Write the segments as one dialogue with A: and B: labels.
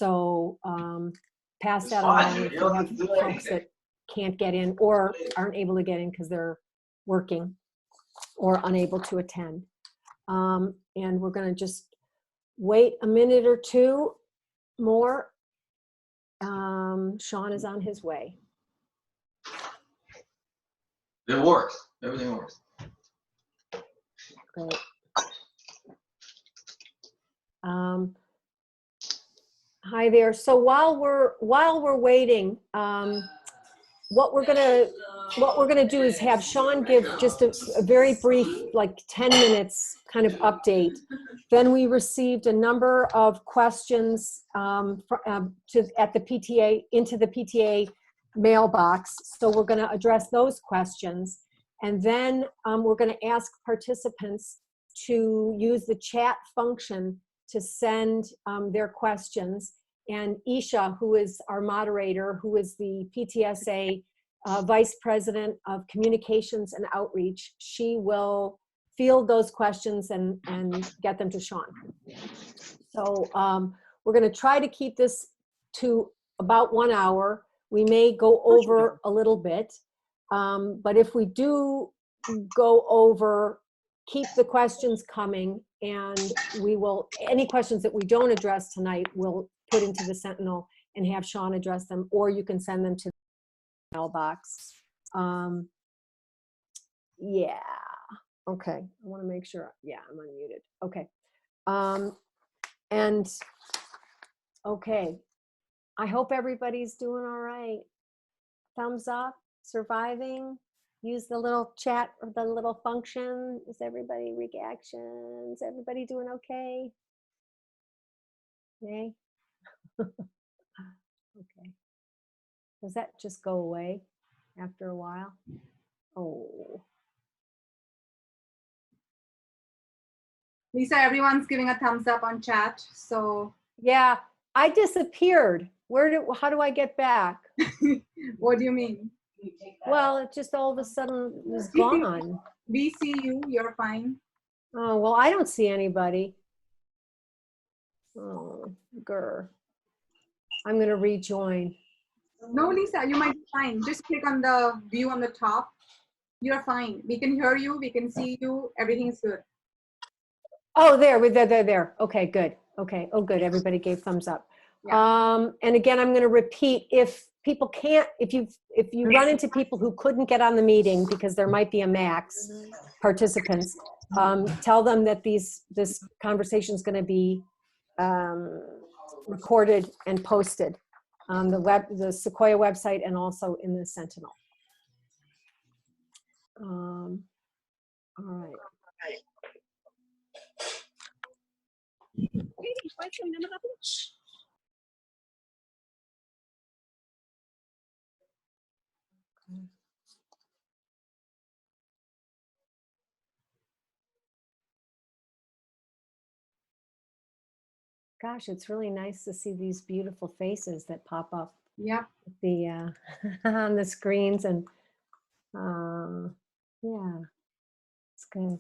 A: So pass that along if you have folks that can't get in or aren't able to get in because they're working or unable to attend. And we're going to just wait a minute or two more. Sean is on his way.
B: It works. Everything works.
A: Great. Hi there. So while we're waiting, what we're gonna do is have Sean give just a very brief, like 10 minutes kind of update. Then we received a number of questions at the PTA, into the PTA mailbox. So we're going to address those questions. And then we're going to ask participants to use the chat function to send their questions. And Isha, who is our moderator, who is the PTSA Vice President of Communications and Outreach, she will field those questions and get them to Sean. So we're going to try to keep this to about 1 hour. We may go over a little bit, but if we do go over, keep the questions coming, and we will, any questions that we don't address tonight, we'll put into the Sentinel and have Sean address them, or you can send them to the mailbox. Yeah. Okay, I want to make sure. Yeah, I'm unmuted. Okay. And okay, I hope everybody's doing all right. Thumbs up, surviving. Use the little chat or the little function. Is everybody reactions? Everybody doing okay? Yay. Okay. Does that just go away after a while? Oh.
C: Lisa, everyone's giving a thumbs up on chat, so.
A: Yeah, I disappeared. How do I get back?
C: What do you mean?
A: Well, it just all of a sudden was gone.
C: We see you, you're fine.
A: Oh, well, I don't see anybody. Oh, grr. I'm going to rejoin.
C: No, Lisa, you might be fine. Just click on the view on the top. You're fine. We can hear you, we can see you, everything's good.
A: Oh, there. Okay, good. Okay. Oh, good. Everybody gave thumbs up. Yeah. And again, I'm going to repeat, if people can't, if you run into people who couldn't get on the meeting because there might be a max participants, tell them that this conversation is going to be recorded and posted on the Sequoia website and also in the Sentinel. All right. Gosh, it's really nice to see these beautiful faces that pop up.
C: Yeah.
A: On the screens, and yeah, it's good.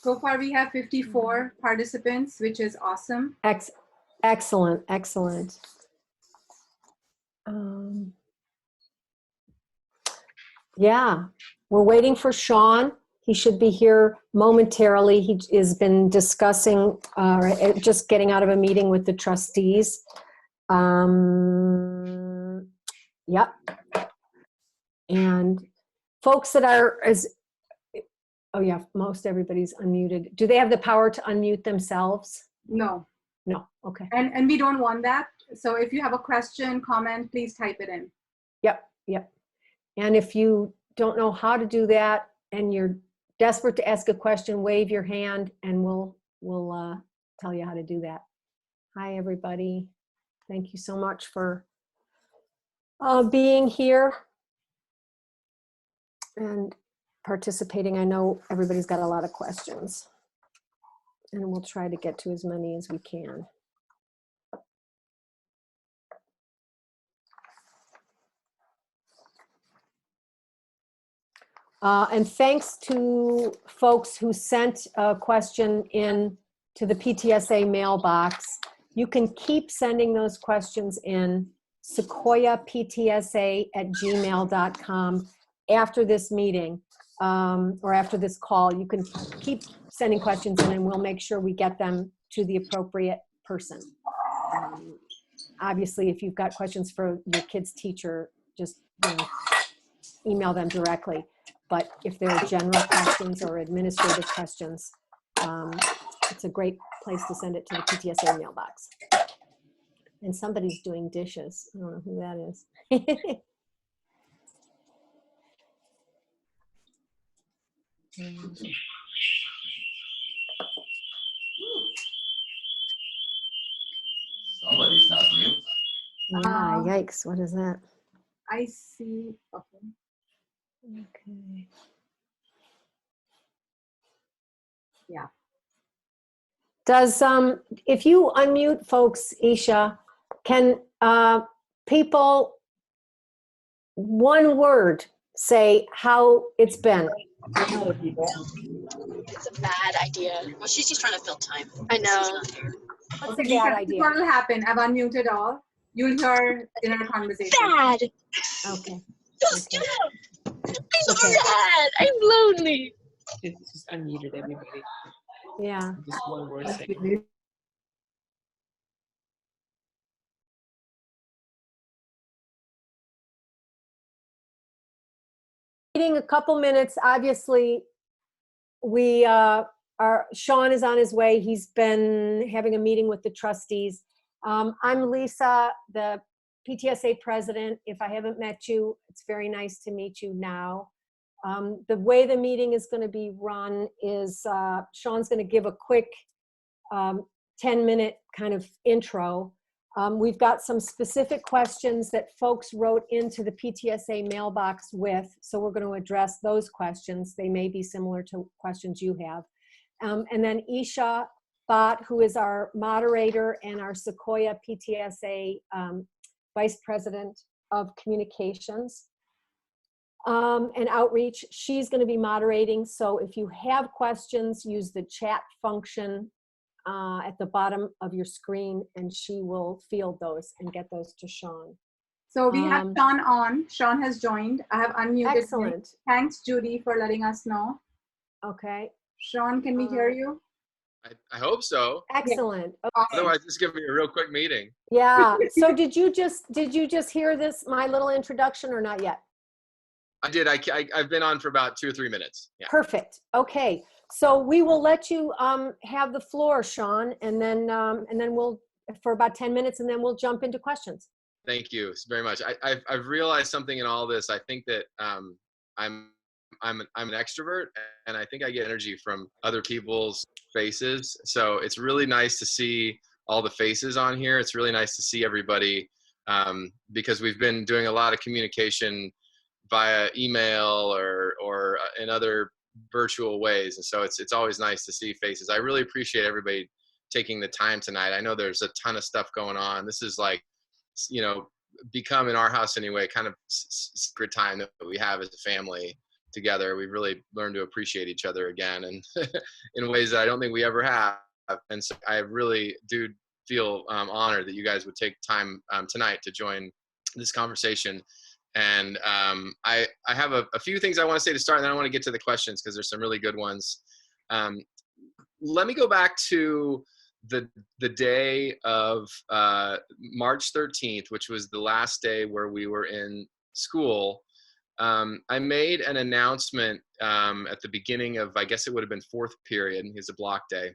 C: So far we have 54 participants, which is awesome.
A: Excellent. Yeah, we're waiting for Sean. He should be here momentarily. He has been discussing, just getting out of a meeting with the trustees. Yep. And folks that are, oh yeah, most everybody's unmuted. Do they have the power to unmute themselves?
C: No.
A: No, okay.
C: And we don't want that. So if you have a question, comment, please type it in.
A: Yep. And if you don't know how to do that and you're desperate to ask a question, wave your hand and we'll tell you how to do that. Hi, everybody. Thank you so much for being here and participating. I know everybody's got a lot of questions, and we'll try to get to as many as we can. And thanks to folks who sent a question in to the PTSA mailbox. You can keep sending those questions in sequoiaptsa@gmail.com after this meeting, or after this call. You can keep sending questions in, and we'll make sure we get them to the appropriate person. Obviously, if you've got questions for your kid's teacher, just email them directly. But if there are general questions or administrative questions, it's a great place to send it to the PTSA mailbox. And somebody's doing dishes. I don't know who that is.
B: Somebody's not mute.
A: Yeah, yikes, what is that?
C: I see. Okay.
A: Okay.
C: Yeah.
A: Does, if you unmute folks, Isha, can people, one word, say how it's been?
D: It's a bad idea. Well, she's just trying to fill time. I know.
A: What's
C: Okay,
A: a bad
C: Lisa,
A: idea?
C: what will happen? I've unmuted all. You'll hear in our conversation.
D: Bad.
A: Okay.
D: Just
A: Okay.
D: I'm
A: Okay.
D: sad. I'm lonely.
E: It's just unmuted everybody.
A: Yeah.
E: Just one word saying.
A: Waiting a couple minutes, obviously, Sean is on his way. He's been having a meeting with the trustees. I'm Lisa, the PTSA president. If I haven't met you, it's very nice to meet you now. The way the meeting is going to be run is Sean's going to give a quick 10-minute kind of intro. We've got some specific questions that folks wrote into the PTSA mailbox with, so we're going to address those questions. They may be similar to questions you have. And then Isha Bhatt, who is our moderator and our Sequoia PTSA Vice President of Communications and Outreach, she's going to be moderating. So if you have questions, use the chat function at the bottom of your screen, and she will field those and get those to Sean.
C: So we have Sean on. Sean has joined. I have unmuted.
A: Excellent.
C: Me. Thanks, Judy, for letting us know.
A: Okay.
C: Sean, can we hear you?
F: I hope so.
A: Excellent.
C: Awesome.
F: Otherwise, just give me a real quick meeting.
A: Yeah. So did you just hear this, my little introduction, or not yet?
F: I did. I've been on for about 2 or 3 minutes. Yeah.
A: Perfect. Okay. So we will let you have the floor, Sean, and then we'll, for about 10 minutes, and then we'll jump into questions.
F: Thank you very much. I've realized something in all this. I think that I'm an extrovert, and I think I get energy from other people's faces. So it's really nice to see all the faces on here. It's really nice to see everybody because we've been doing a lot of communication via email or in other virtual ways, and so it's always nice to see faces. I really appreciate everybody taking the time tonight. I know there's a ton of stuff going on. This is like, become, in our house anyway, kind of secret time that we have as a family together. We've really learned to appreciate each other again, and in ways that I don't think we ever have. And so I really do feel honored that you guys would take time tonight to join this conversation. And I have a few things I want to say to start, and then I want to get to the questions because there's some really good ones. Let me go back to the day of March 13th, which was the last day where we were in school. I made an announcement at the beginning of, I guess it would have been fourth period. It's a block day.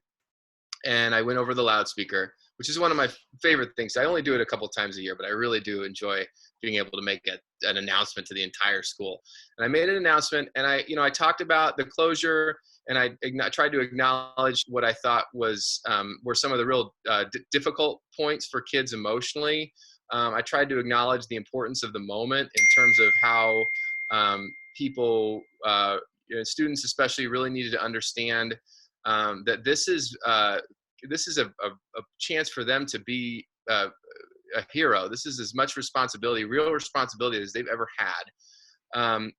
F: And I went over the loudspeaker, which is one of my favorite things. I only do it a couple times a year, but I really do enjoy being able to make an announcement to the entire school. And I made an announcement, and I talked about the closure, and I tried to acknowledge what I thought were some of the real difficult points for kids emotionally. I tried to acknowledge the importance of the moment in terms of how people, students especially, really needed to understand that this is a chance for them to be a hero. This is as much responsibility, real responsibility, as they've ever had. And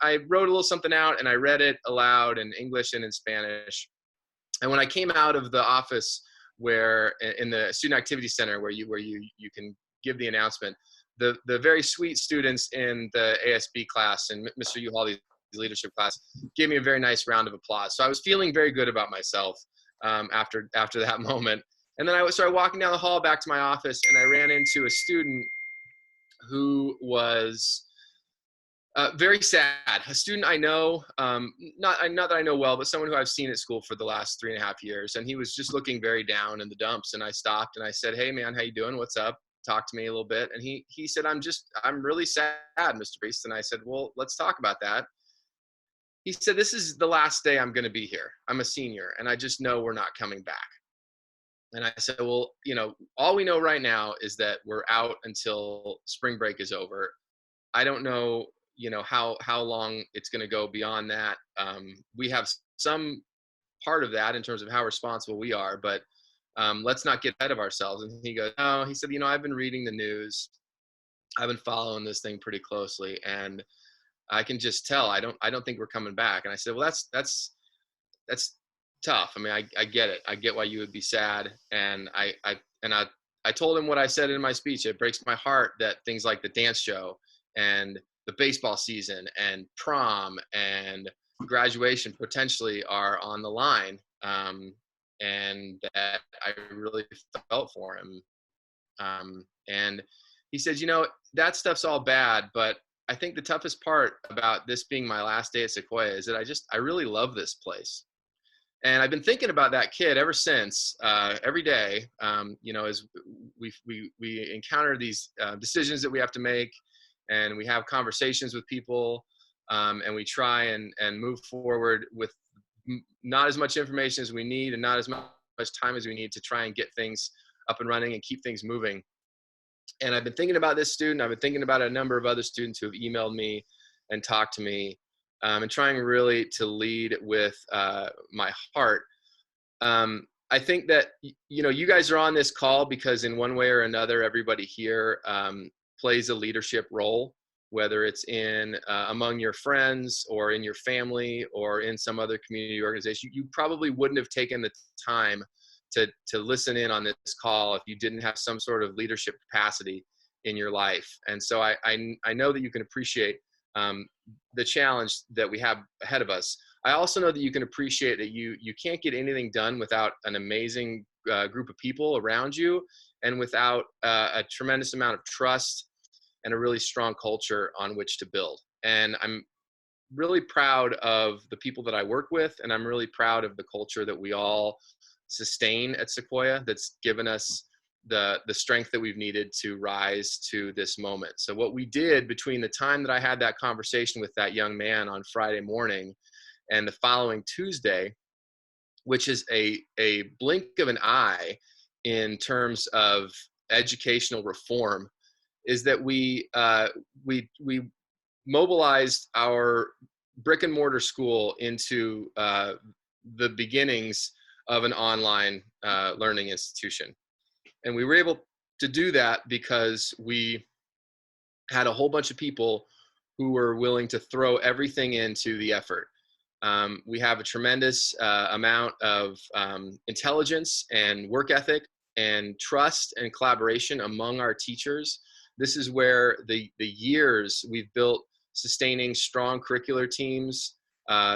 F: I wrote a little something out, and I read it aloud in English and in Spanish. And when I came out of the office where in the student activity center where you can give the announcement, the very sweet students in the ASB class and Mr. Uhaldi's leadership class gave me a very nice round of applause. So I was feeling very good about myself after that moment. And then I started walking down the hall back to my office, and I ran into a student who was very sad. A student I know, not that I know well, but someone who I've seen at school for the last 3.5 years. And he was just looking very down in the dumps. And I stopped and I said, "Hey man, how you doing? What's up? Talk to me a little bit." And he said, I'm really sad, Mr. Priest." And I said, "Well, let's talk about that." He said, "This is the last day I'm going to be here. I'm a senior and I just know we're not coming back." And I said, "Well, all we know right now is that we're out until spring break is over. I don't know, how long it's going to go beyond that. We have some part of that in terms of how responsible we are, but let's not get ahead of ourselves." And he goes, "No," he said, "I've been reading the news. I've been following this thing pretty closely, and I can just tell I don't think we're coming back." And I said, "Well, that's tough. I mean, I get it. I get why you would be sad." And I told him what I said in my speech. It breaks my heart that things like the dance show and the baseball season and prom and graduation potentially are on the line, and that I really felt for him. And he says, "That stuff's all bad, but I think the toughest part about this being my last day at Sequoia is that I really love this place." And I've been thinking about that kid ever since, every day, as we encounter these decisions that we have to make, and we have conversations with people, and we try and move forward with not as much information as we need and not as much time as we need to try and get things up and running and keep things moving. And I've been thinking about this student. I've been thinking about a number of other students who have emailed me and talked to me, and trying really to lead with my heart. I think that, you guys are on this call because in one way or another, everybody here plays a leadership role, whether it's in among your friends or in your family or in some other community organization. You probably wouldn't have taken the time to listen in on this call if you didn't have some sort of leadership capacity in your life. And so I know that you can appreciate the challenge that we have ahead of us. I also know that you can appreciate that you can't get anything done without an amazing group of people around you and without a tremendous amount of trust and a really strong culture on which to build. And I'm really proud of the people that I work with, and I'm really proud of the culture that we all sustain at Sequoia that's given us the strength that we've needed to rise to this moment. So what we did between the time that I had that conversation with that young man on Friday morning and the following Tuesday, which is a blink of an eye in terms of educational reform, is that we mobilized our brick and mortar school into the beginnings of an online learning institution. And we were able to do that because we had a whole bunch of people who were willing to throw everything into the effort. We have a tremendous amount of intelligence and work ethic and trust and collaboration among our teachers. This is where the years we've built sustaining strong curricular teams,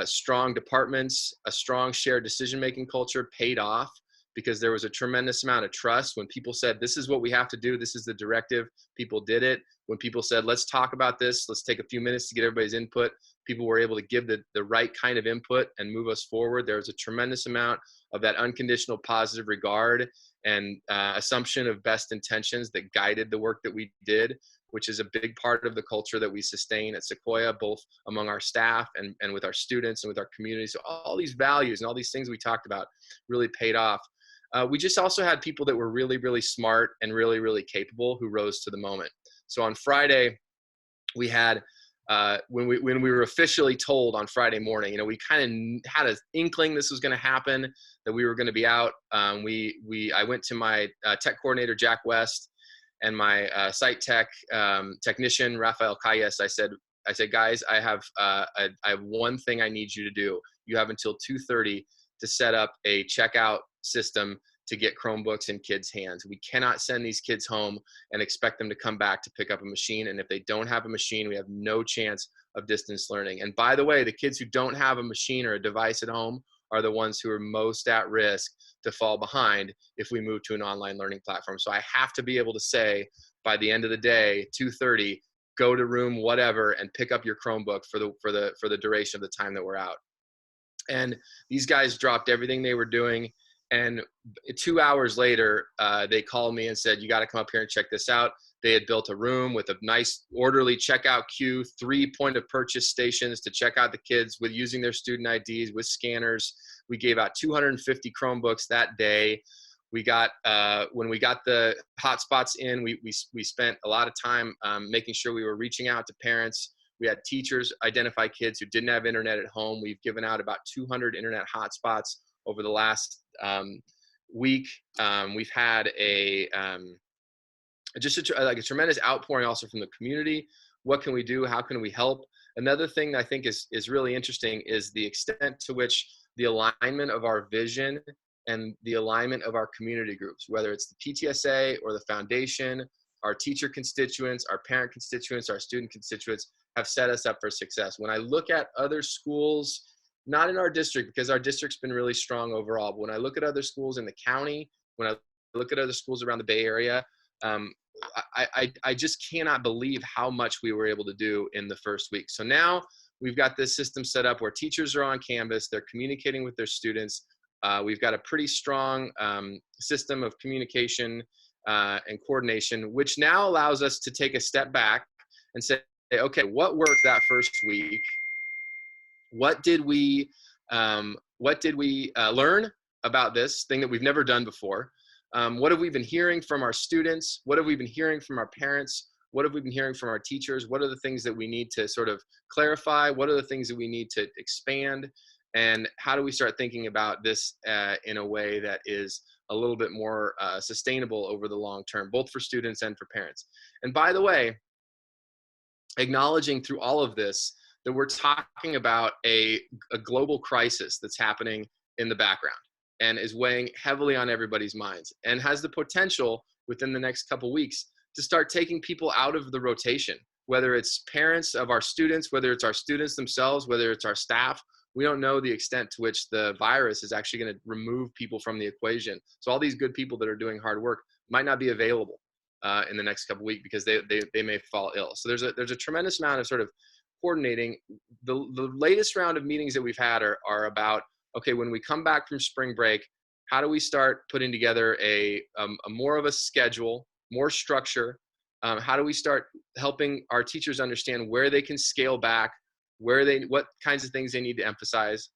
F: strong departments, a strong shared decision-making culture paid off, because there was a tremendous amount of trust. When people said, "This is what we have to do, this is the directive," people did it. When people said, "Let's talk about this, let's take a few minutes to get everybody's input," people were able to give the right kind of input and move us forward. There was a tremendous amount of that unconditional positive regard and assumption of best intentions that guided the work that we did, which is a big part of the culture that we sustain at Sequoia, both among our staff and with our students and with our community. So all these values and all these things we talked about really paid off. We just also had people that were really, really smart and really, really capable who rose to the moment. So on Friday, we had, when we were officially told on Friday morning, we kind of had an inkling this was going to happen, that we were going to be out. I went to my tech coordinator, Jack West, and my site technician, Rafael Calles. I said, "Guys, I have one thing I need you to do. You have until 2:30 to set up a checkout system to get Chromebooks in kids' hands. We cannot send these kids home and expect them to come back to pick up a machine. And if they don't have a machine, we have no chance of distance learning. And by the way, the kids who don't have a machine or a device at home are the ones who are most at risk to fall behind if we move to an online learning platform. So I have to be able to say by the end of the day, 2:30, go to room whatever and pick up your Chromebook for the duration of the time that we're out. And these guys dropped everything they were doing. And 2 hours later, they called me and said, you got to come up here and check this out. They had built a room with a nice orderly checkout queue, 3 point of purchase stations to check out the kids with using their student IDs with scanners. We gave out 250 Chromebooks that day. We got, when we got the hotspots in, we spent a lot of time making sure we were reaching out to parents. We had teachers identify kids who didn't have internet at home. We've given out about 200 internet hotspots over the last week. We've had just a tremendous outpouring also from the community. What can we do? How can we help? Another thing that I think is really interesting is the extent to which the alignment of our vision and the alignment of our community groups, whether it's the PTSA or the foundation, our teacher constituents, our parent constituents, our student constituents, have set us up for success. When I look at other schools, not in our district, because our district's been really strong overall, but when I look at other schools in the county, when I look at other schools around the Bay Area, I just cannot believe how much we were able to do in the first week. So now we've got this system set up where teachers are on Canvas, they're communicating with their students. We've got a pretty strong system of communication and coordination, which now allows us to take a step back and say, okay, what worked that first week? What did we learn about this thing that we've never done before? What have we been hearing from our students? What have we been hearing from our parents? What have we been hearing from our teachers? What are the things that we need to sort of clarify? What are the things that we need to expand? And how do we start thinking about this in a way that is a little bit more sustainable over the long term, both for students and for parents? And by the way, acknowledging through all of this that we're talking about a global crisis that's happening in the background and is weighing heavily on everybody's minds and has the potential within the next couple weeks to start taking people out of the rotation, whether it's parents of our students, whether it's our students themselves, whether it's our staff. We don't know the extent to which the virus is actually going to remove people from the equation. So all these good people that are doing hard work might not be available in the next couple weeks because they may fall ill. So there's a tremendous amount of sort of coordinating. The latest round of meetings that we've had are about, okay, when we come back from spring break, how do we start putting together a more of a schedule, more structure? How do we start helping our teachers understand where they can scale back, what kinds of things they need to emphasize?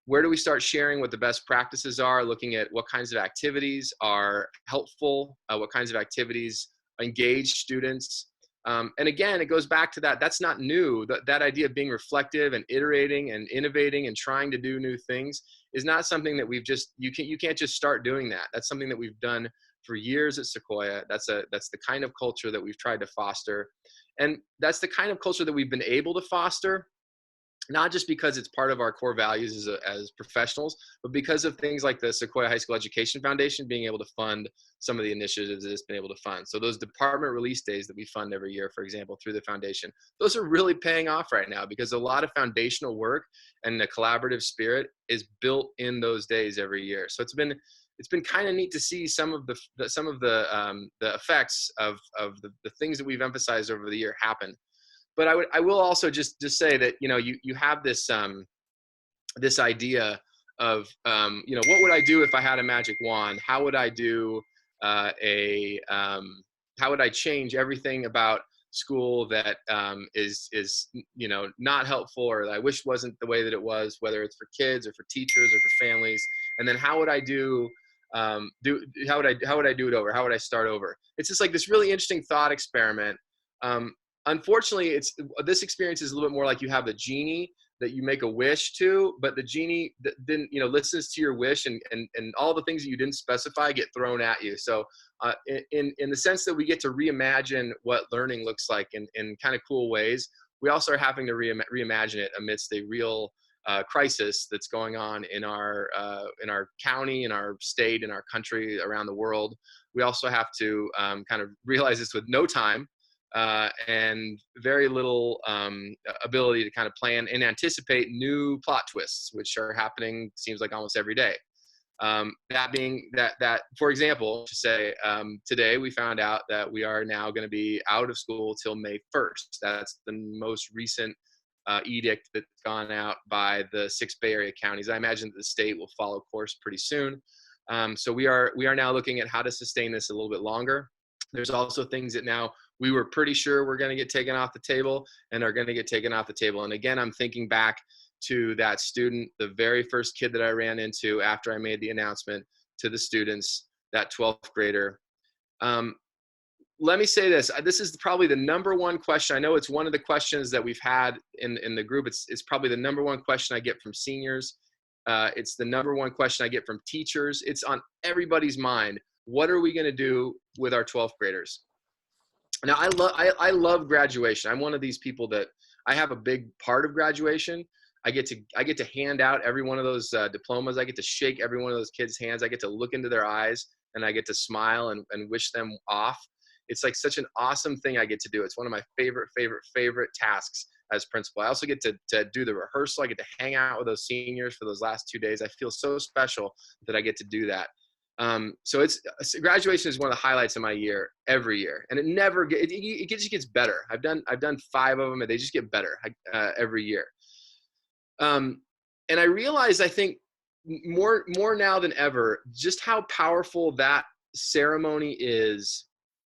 F: Where do we start sharing what the best practices are, looking at what kinds of activities are helpful, what kinds of activities engage students? And again, it goes back to that's not new. That idea of being reflective and iterating and innovating and trying to do new things is not something that you can't just start doing that. That's something that we've done for years at Sequoia. That's the kind of culture that we've tried to foster. And that's the kind of culture that we've been able to foster, not just because it's part of our core values as professionals, but because of things like the Sequoia High School Education Foundation being able to fund some of the initiatives that it's been able to fund. So those department release days that we fund every year, for example, through the foundation, those are really paying off right now because a lot of foundational work and the collaborative spirit is built in those days every year. So it's been kind of neat to see some of the effects of the things that we've emphasized over the year happen. But I will also just say that, you have this this idea of, what would I do if I had a magic wand? How would I do how would I change everything about school that is not helpful or that I wish wasn't the way that it was, whether it's for kids or for teachers or for families? And then how would I do how would I do it over? How would I start over? It's just like this really interesting thought experiment. Unfortunately, this experience is a little bit more like you have a genie that you make a wish to, but the genie then listens to your wish, and all the things that you didn't specify get thrown at you. So in the sense that we get to reimagine what learning looks like in kind of cool ways, we also are having to reimagine it amidst a real crisis that's going on in our county, in our state, in our country, around the world. We also have to kind of realize this with no time and very little ability to kind of plan and anticipate new plot twists, which are happening, seems like almost every day. That being that, for example, to say today we found out that we are now going to be out of school till May 1st. That's the most recent edict that's gone out by the 6 Bay Area counties. I imagine that the state will follow course pretty soon. So we are now looking at how to sustain this a little bit longer. There's also things that now we were pretty sure were going to get taken off the table and are going to get taken off the table. And again, I'm thinking back to that student, the very first kid that I ran into after I made the announcement to the students, that 12th grader. Let me say this. This is probably the number one question. I know it's one of the questions that we've had in the group. It's probably the number one question I get from seniors. It's the number one question I get from teachers. It's on everybody's mind. What are we going to do with our 12th graders? Now, I love graduation. I'm one of these people that I have a big part of graduation. I get to hand out every one of those diplomas. I get to shake every one of those kids' hands. I get to look into their eyes and I get to smile and wish them off. It's like such an awesome thing I get to do. It's one of my favorite tasks as principal. I also get to do the rehearsal. I get to hang out with those seniors for those last 2 days. I feel so special that I get to do that. So graduation is one of the highlights of my year every year, and it just gets better. I've done 5 of them, and they just get better every year. And I realize, I think more now than ever, just how powerful that ceremony is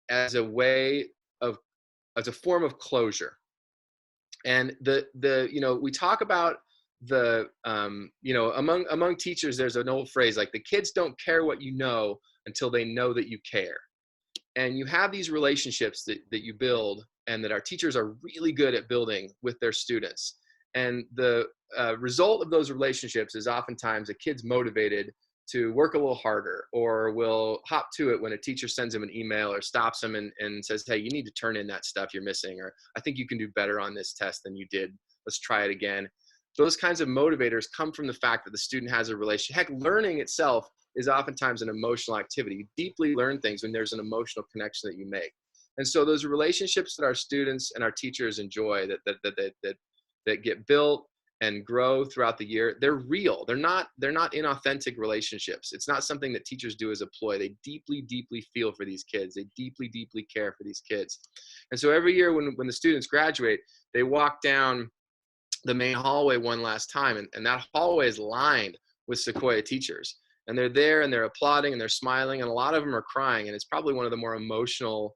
F: as a form of closure. And we talk about among teachers, there's an old phrase like, the kids don't care what you know until they know that you care. And you have these relationships that you build, and that our teachers are really good at building with their students. And the result of those relationships is oftentimes a kid's motivated to work a little harder, or will hop to it when a teacher sends him an email or stops him and says, hey, you need to turn in that stuff you're missing, or I think you can do better on this test than you did. Let's try it again. Those kinds of motivators come from the fact that the student has a relationship. Heck, learning itself is oftentimes an emotional activity. You deeply learn things when there's an emotional connection that you make. And so those relationships that our students and our teachers enjoy that get built and grow throughout the year, they're real. They're not inauthentic relationships. It's not something that teachers do as a ploy. They deeply feel for these kids. They deeply care for these kids. And so every year when the students graduate, they walk down the main hallway one last time, and that hallway is lined with Sequoia teachers. And they're there and they're applauding and they're smiling, and a lot of them are crying. And it's probably one of the more emotional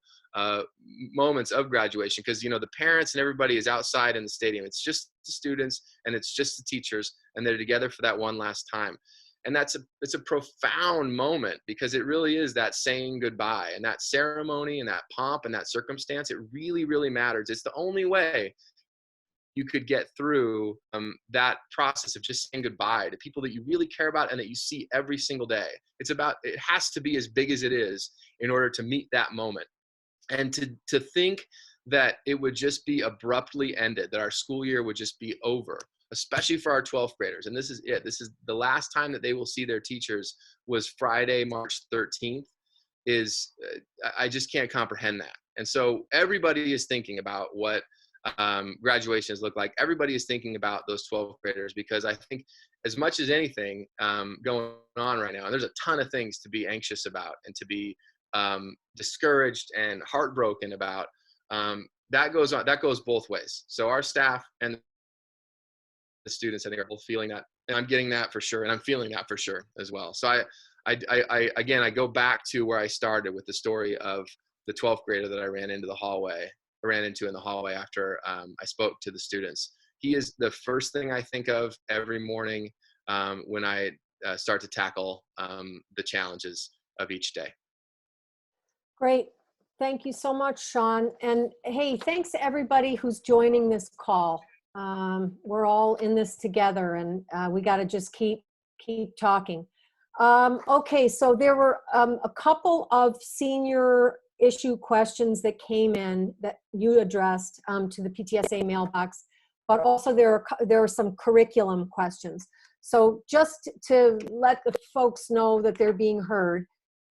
F: moments of graduation, because the parents and everybody is outside in the stadium. It's just the students and it's just the teachers, and they're together for that one last time. And it's a profound moment, because it really is that saying goodbye, and that ceremony and that pomp and that circumstance. It really matters. It's the only way you could get through that process of just saying goodbye to people that you really care about and that you see every single day. It has to be as big as it is in order to meet that moment. And to think that it would just be abruptly ended, that our school year would just be over, especially for our 12th graders. And this is it. This is the last time that they will see their teachers, was Friday, March 13th. I just can't comprehend that. And so everybody is thinking about what graduations look like. Everybody is thinking about those 12th graders, because I think as much as anything going on right now, and there's a ton of things to be anxious about and to be discouraged and heartbroken about, that goes both ways. So our staff and the students, I think, are both feeling that, and I'm getting that for sure, and I'm feeling that for sure as well. So I go back to where I started with the story of the 12th grader that I ran into in the hallway after I spoke to the students. He is the first thing I think of every morning when I start to tackle the challenges of each day.
A: Great. Thank you so much, Sean. And hey, thanks to everybody who's joining this call. We're all in this together, and we got to just keep talking. Okay, so there were a couple of senior issue questions that came in that you addressed to the PTSA mailbox. but also there are some curriculum questions. So just to let the folks know that they're being heard,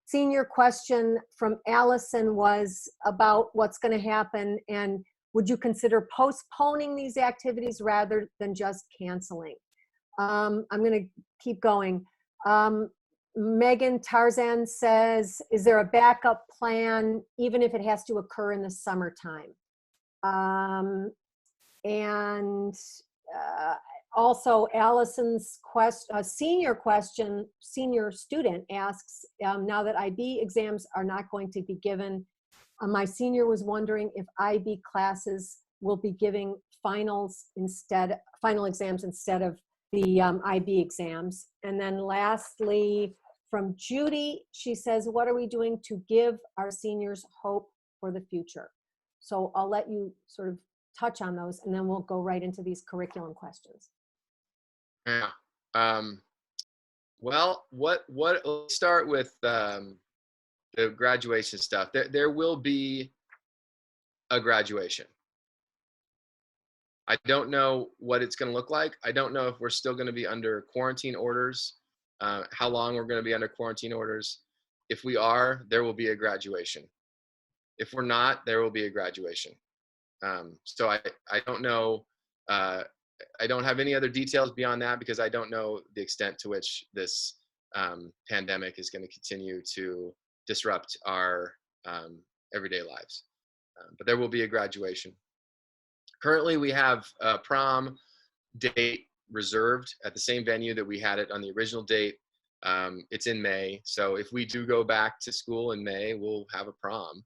A: senior question from Allison was about what's going to happen, and would you consider postponing these activities rather than just canceling? I'm going to keep going. Megan Tarzan says, is there a backup plan even if it has to occur in the summertime? Also Allison's senior student asks, now that IB exams are not going to be given, my senior was wondering if IB classes will be giving final exams instead of the IB exams. And then lastly, from Judy, she says, what are we doing to give our seniors hope for the future? So I'll let you sort of touch on those, and then we'll go right into these curriculum questions.
F: Yeah. Well, let's start with the graduation stuff. There will be a graduation. I don't know what it's going to look like. I don't know if we're still going to be under quarantine orders, how long we're going to be under quarantine orders. If we are, there will be a graduation. If we're not, there will be a graduation. So I don't know. I don't have any other details beyond that because I don't know the extent to which this pandemic is going to continue to disrupt our everyday lives. But there will be a graduation. Currently, we have a prom date reserved at the same venue that we had it on the original date. It's in May. So if we do go back to school in May, we'll have a prom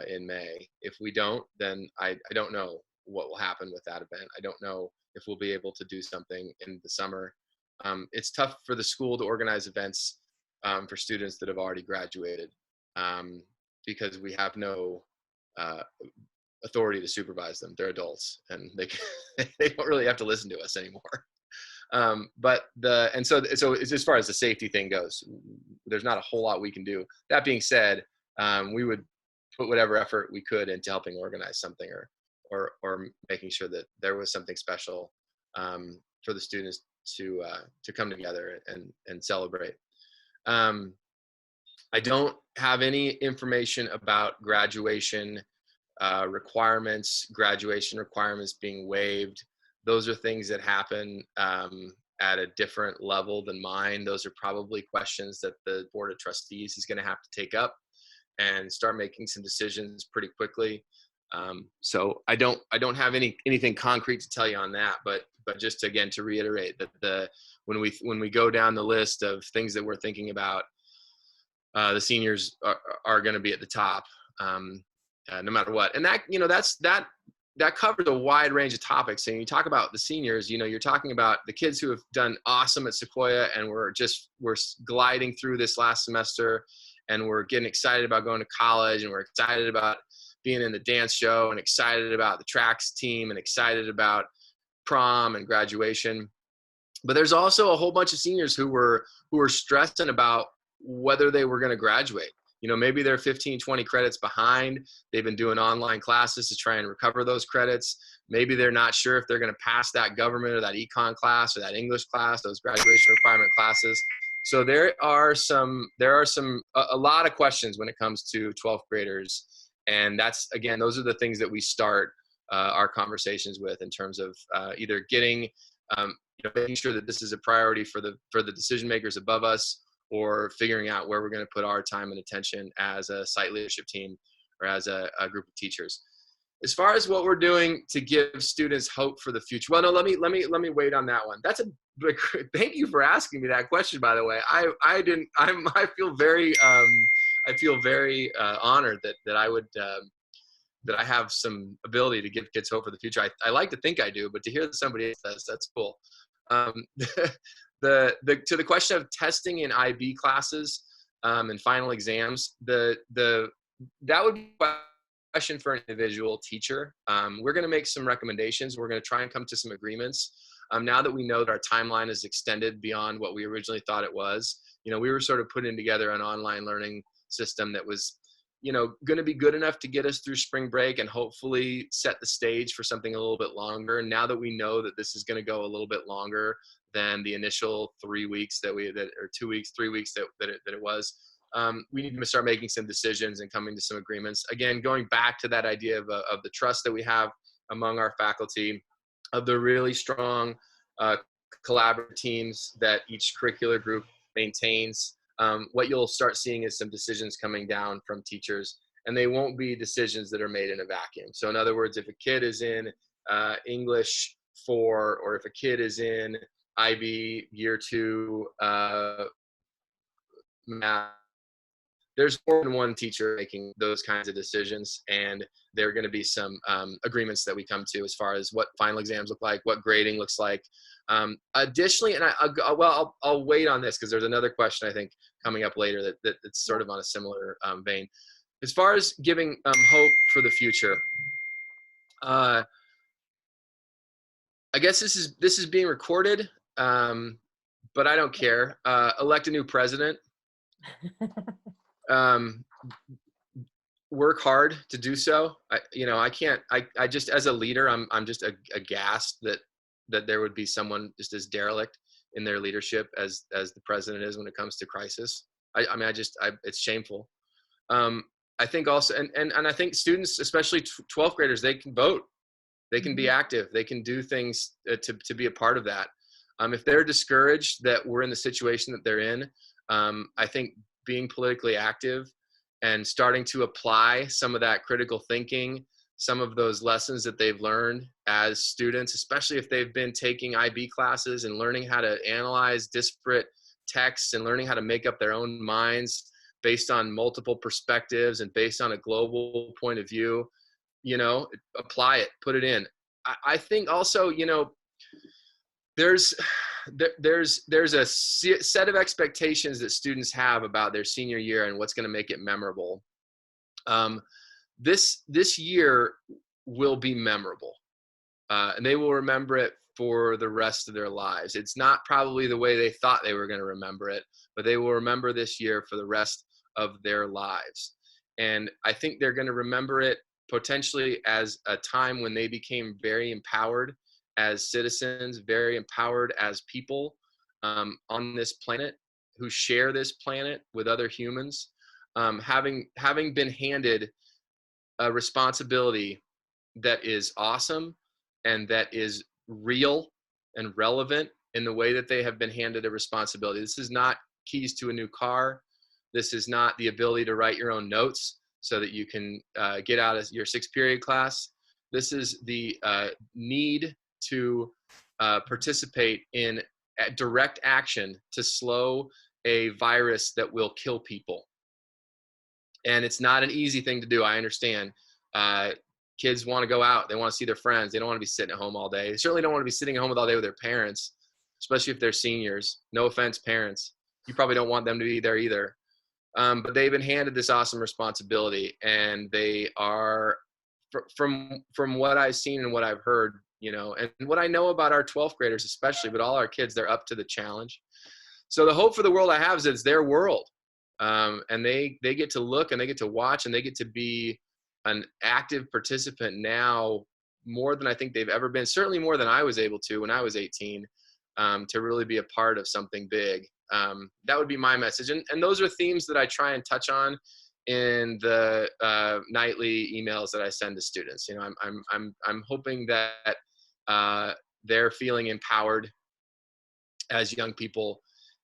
F: in May. If we don't, then I don't know what will happen with that event. I don't know if we'll be able to do something in the summer. It's tough for the school to organize events for students that have already graduated because we have no authority to supervise them. They're adults and they don't really have to listen to us anymore. So it's, as far as the safety thing goes, there's not a whole lot we can do. That being said, we would put whatever effort we could into helping organize something or making sure that there was something special for the students to come together and celebrate. I don't have any information about graduation graduation requirements being waived. Those are things that happen at a different level than mine. Those are probably questions that the Board of Trustees is going to have to take up and start making some decisions pretty quickly. So I don't have anything concrete to tell you on that, but just again to reiterate that when we go down the list of things that we're thinking about, the seniors are going to be at the top. No matter what. And that covers a wide range of topics. And you talk about the seniors, you're talking about the kids who have done awesome at Sequoia and we're gliding through this last semester and we're getting excited about going to college and we're excited about being in the dance show and excited about the tracks team and excited about prom and graduation. But there's also a whole bunch of seniors who were stressing about whether they were going to graduate. Maybe they're 15, 20 credits behind. They've been doing online classes to try and recover those credits. Maybe they're not sure if they're going to pass that government or that econ class or that English class, those graduation requirement classes. So there are a lot of questions when it comes to 12th graders. And those are the things that we start our conversations with in terms of either getting, making sure that this is a priority for the decision makers above us, or figuring out where we're going to put our time and attention as a site leadership team or as a group of teachers. As far as what we're doing to give students hope for the future, well, no, let me wait on that one. Thank you for asking me that question, by the way. I feel very honored that I have some ability to give kids hope for the future. I like to think I do, but to hear that somebody else does, that's cool. To the question of testing in IB classes and final exams, that would be a question for an individual teacher. We're going to make some recommendations. We're going to try and come to some agreements. Now that we know that our timeline is extended beyond what we originally thought it was, we were sort of putting together an online learning system that was going to be good enough to get us through spring break and hopefully set the stage for something a little bit longer. And now that we know that this is going to go a little bit longer than the initial 3 weeks or 2 weeks, 3 weeks that it was, we need to start making some decisions and coming to some agreements. Again, going back to that idea of the trust that we have among our faculty, of the really strong collaborative teams that each curricular group maintains. What you'll start seeing is some decisions coming down from teachers, and they won't be decisions that are made in a vacuum. So in other words, if a kid is in English 4, or if a kid is in IB year 2 math, there's more than one teacher making those kinds of decisions, and there are going to be some agreements that we come to as far as what final exams look like, what grading looks like. Additionally, and I'll wait on this because there's another question I think coming up later that it's sort of on a similar vein. As far as giving hope for the future, I guess this is being recorded, but I don't care. Elect a new president. Work hard to do so. I just, as a leader, I'm just aghast that there would be someone just as derelict in their leadership as the president is when it comes to crisis. It's shameful. I think also, and I think students, especially 12th graders, they can vote, they can be active, they can do things to be a part of that. If they're discouraged that we're in the situation that they're in, I think being politically active and starting to apply some of that critical thinking, some of those lessons that they've learned as students, especially if they've been taking IB classes and learning how to analyze disparate texts and learning how to make up their own minds based on multiple perspectives and based on a global point of view, apply it, put it in. I think also, there's a set of expectations that students have about their senior year and what's going to make it memorable. This year will be memorable, and they will remember it for the rest of their lives. It's not probably the way they thought they were going to remember it, but they will remember this year for the rest of their lives. And I think they're going to remember it potentially as a time when they became very empowered as citizens, very empowered as people on this planet, who share this planet with other humans, having been handed a responsibility that is awesome and that is real and relevant in the way that they have been handed a responsibility. This is not keys to a new car. This is not the ability to write your own notes so that you can get out of your 6th period class. This is the need to participate in direct action to slow a virus that will kill people. And it's not an easy thing to do, I understand. Kids want to go out. They want to see their friends. They don't want to be sitting at home all day. They certainly don't want to be sitting at home all day with their parents, especially if they're seniors. No offense, parents. You probably don't want them to be there either. But they've been handed this awesome responsibility, and they are, from what I've seen and what I've heard, and what I know about our 12th graders especially, but all our kids, they're up to the challenge. So the hope for the world I have is it's their world. And they get to look and they get to watch and they get to be an active participant now more than I think they've ever been, certainly more than I was able to when I was 18, to really be a part of something big. That would be my message. And those are themes that I try and touch on in the nightly emails that I send to students. I'm hoping that they're feeling empowered as young people,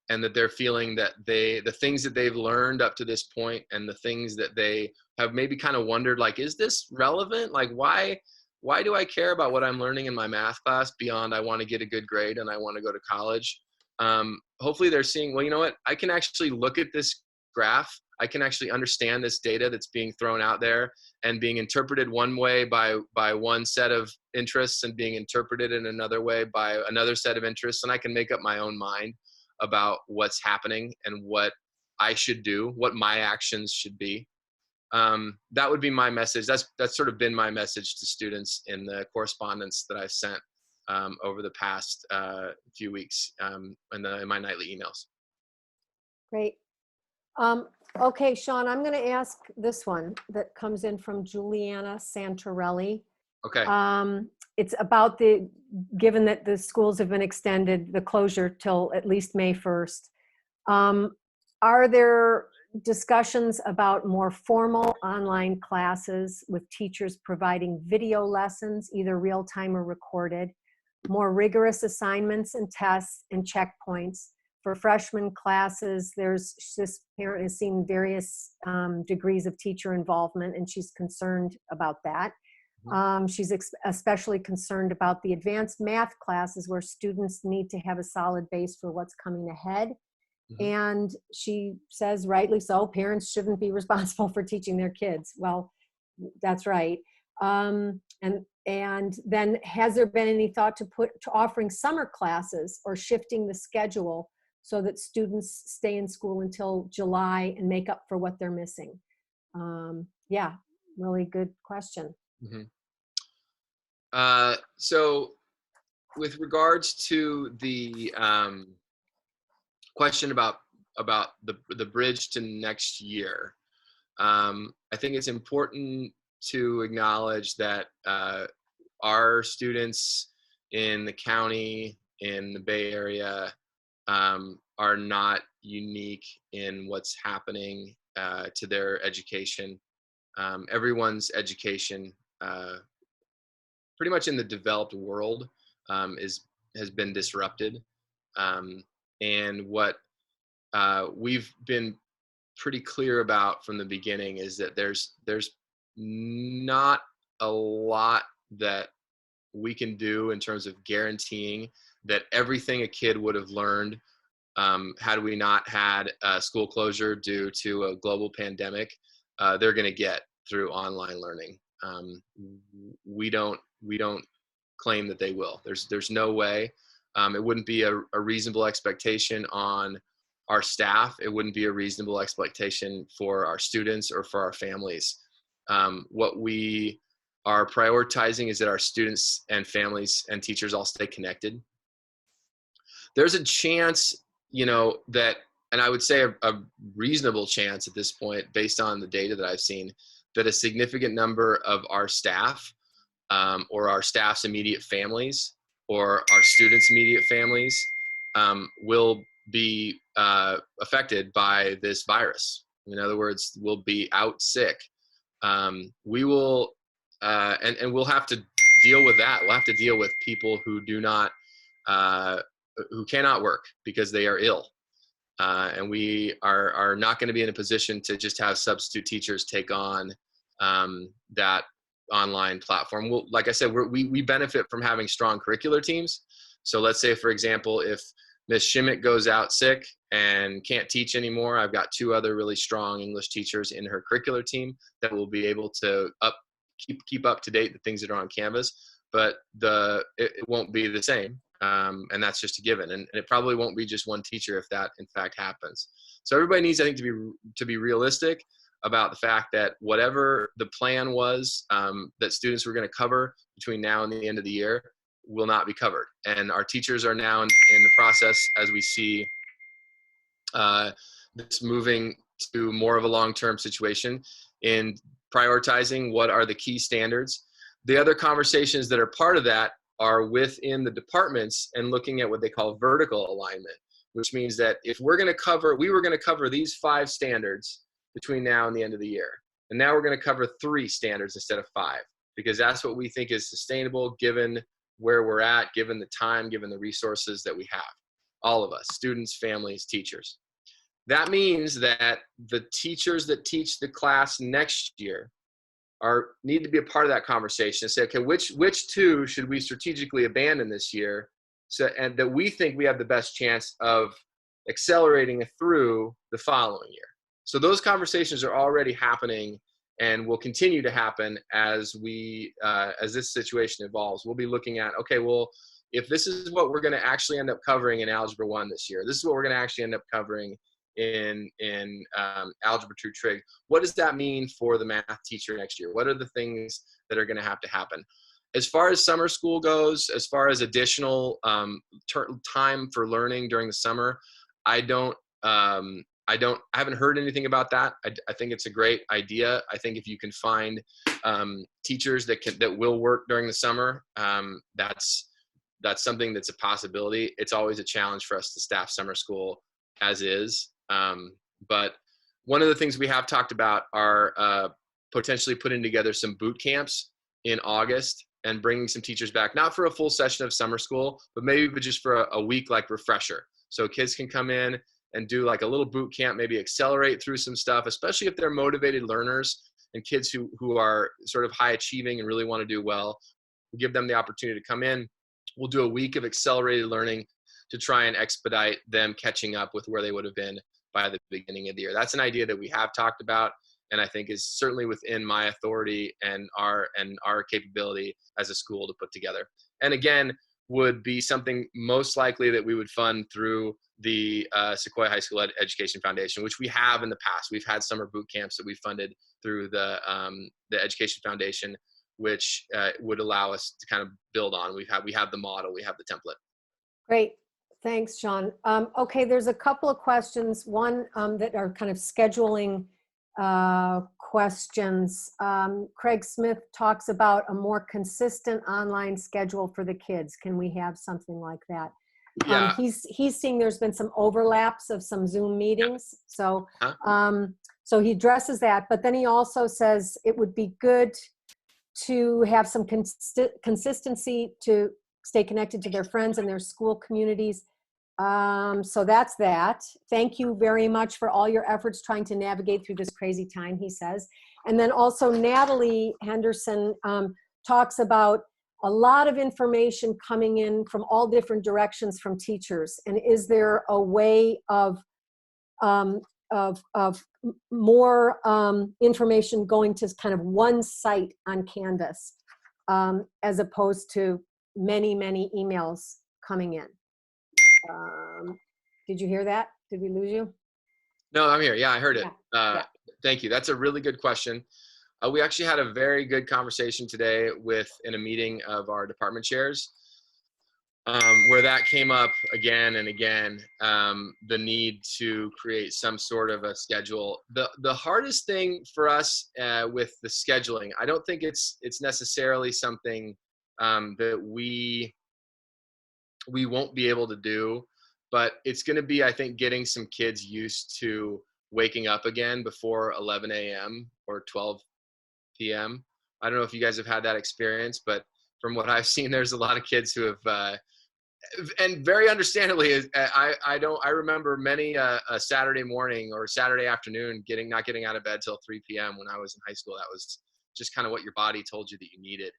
F: and that they're feeling that the things that they've learned up to this point and the things that they have maybe kind of wondered, like, is this relevant? Like, why do I care about what I'm learning in my math class beyond I want to get a good grade and I want to go to college? Hopefully they're seeing, well, you know what? I can actually look at this graph. I can actually understand this data that's being thrown out there and being interpreted one way by one set of interests and being interpreted in another way by another set of interests. And I can make up my own mind about what's happening and what I should do, what my actions should be. That would be my message. That's sort of been my message to students in the correspondence that I've sent over the past few weeks in my nightly emails.
A: Great. Okay, Sean, I'm going to ask this one that comes in from Juliana Santorelli.
F: Okay.
A: It's about given that the schools have been extended, the closure till at least May 1st. Are there discussions about more formal online classes with teachers providing video lessons, either real time or recorded, more rigorous assignments and tests and checkpoints? For freshman classes, this parent has seen various degrees of teacher involvement, and she's concerned about that. She's especially concerned about the advanced math classes where students need to have a solid base for what's coming ahead. And she says, rightly so, parents shouldn't be responsible for teaching their kids. Well, that's right. And then has there been any thought to offering summer classes or shifting the schedule so that students stay in school until July and make up for what they're missing? Yeah, really good question.
F: So with regards to the question about the bridge to next year, I think it's important to acknowledge that our students in the county, in the Bay Area, are not unique in what's happening to their education. Everyone's education, pretty much in the developed world, has been disrupted. And what we've been pretty clear about from the beginning is that there's not a lot that we can do in terms of guaranteeing that everything a kid would have learned had we not had a school closure due to a global pandemic, they're going to get through online learning. We don't claim that they will. There's no way. It wouldn't be a reasonable expectation on our staff. It wouldn't be a reasonable expectation for our students or for our families. What we are prioritizing is that our students and families and teachers all stay connected. There's a chance, that, and I would say a reasonable chance at this point, based on the data that I've seen, that a significant number of our staff or our staff's immediate families or our students' immediate families will be affected by this virus. In other words, will be out sick. We will, and we'll have to deal with that. We'll have to deal with people who who cannot work because they are ill. And we are not going to be in a position to just have substitute teachers take on that online platform. Well, like I said, we benefit from having strong curricular teams. So let's say, for example, if Ms. Schmidt goes out sick and can't teach anymore, I've got 2 other really strong English teachers in her curricular team that will be able to keep up to date the things that are on Canvas, but it won't be the same. And that's just a given. And it probably won't be just one teacher if that in fact happens. So everybody needs, I think, to be realistic about the fact that whatever the plan was that students were going to cover between now and the end of the year will not be covered. And our teachers are now in the process, as we see this moving to more of a long-term situation, in prioritizing what are the key standards. The other conversations that are part of that are within the departments and looking at what they call vertical alignment, which means that if we were going to cover these 5 standards between now and the end of the year, and now we're going to cover 3 standards instead of 5, because that's what we think is sustainable given where we're at, given the time, given the resources that we have, all of us, students, families, teachers. That means that the teachers that teach the class next year need to be a part of that conversation and say, okay, which 2 should we strategically abandon this year, and that we think we have the best chance of accelerating it through the following year. So those conversations are already happening and will continue to happen as this situation evolves. We'll be looking at, okay, well, if this is what we're going to actually end up covering in Algebra 1 this year, this is what we're going to actually end up covering in Algebra 2 Trig, what does that mean for the math teacher next year? What are the things that are going to have to happen? As far as summer school goes, as far as additional time for learning during the summer, I don't I haven't heard anything about that. I think it's a great idea. I think if you can find teachers that will work during the summer, that's something that's a possibility. It's always a challenge for us to staff summer school as is. But one of the things we have talked about are potentially putting together some boot camps in August and bringing some teachers back, not for a full session of summer school, but maybe just for a week like refresher. So kids can come in and do like a little boot camp, maybe accelerate through some stuff, especially if they're motivated learners and kids who are sort of high achieving and really want to do well. We'll give them the opportunity to come in. We'll do a week of accelerated learning to try and expedite them catching up with where they would have been by the beginning of the year. That's an idea that we have talked about, and I think is certainly within my authority and our capability as a school to put together. And again, would be something most likely that we would fund through the Sequoia High School Education Foundation, which we have in the past. We've had summer boot camps that we funded through the Education Foundation, which would allow us to kind of build on. We have the model, we have the template.
A: Great. Thanks, Sean. Okay, there's a couple of questions. One that are kind of scheduling questions. Craig Smith talks about a more consistent online schedule for the kids. Can we have something like that?
F: Yeah.
A: He's seeing there's been some overlaps of some Zoom meetings. So, so he addresses that, but then he also says it would be good to have some consistency to stay connected to their friends and their school communities. So that's that. Thank you very much for all your efforts trying to navigate through this crazy time, he says. And then also Natalie Henderson talks about a lot of information coming in from all different directions from teachers. And is there a way of more information going to kind of one site on Canvas as opposed to many, many emails coming in? Did you hear that? Did we lose you?
F: No, I'm here. Yeah, I heard it.
A: Yeah.
F: Thank you. That's a really good question. We actually had a very good conversation today in a meeting of our department chairs, where that came up again and again, the need to create some sort of a schedule. The hardest thing for us with the scheduling, I don't think it's necessarily something that we won't be able to do, but it's going to be, I think, getting some kids used to waking up again before 11 a.m. or 12 p.m. I don't know if you guys have had that experience, but from what I've seen, there's a lot of kids who have, and very understandably, I remember many a Saturday morning or Saturday afternoon not getting out of bed till 3 p.m. when I was in high school. That was just kind of what your body told you that you needed.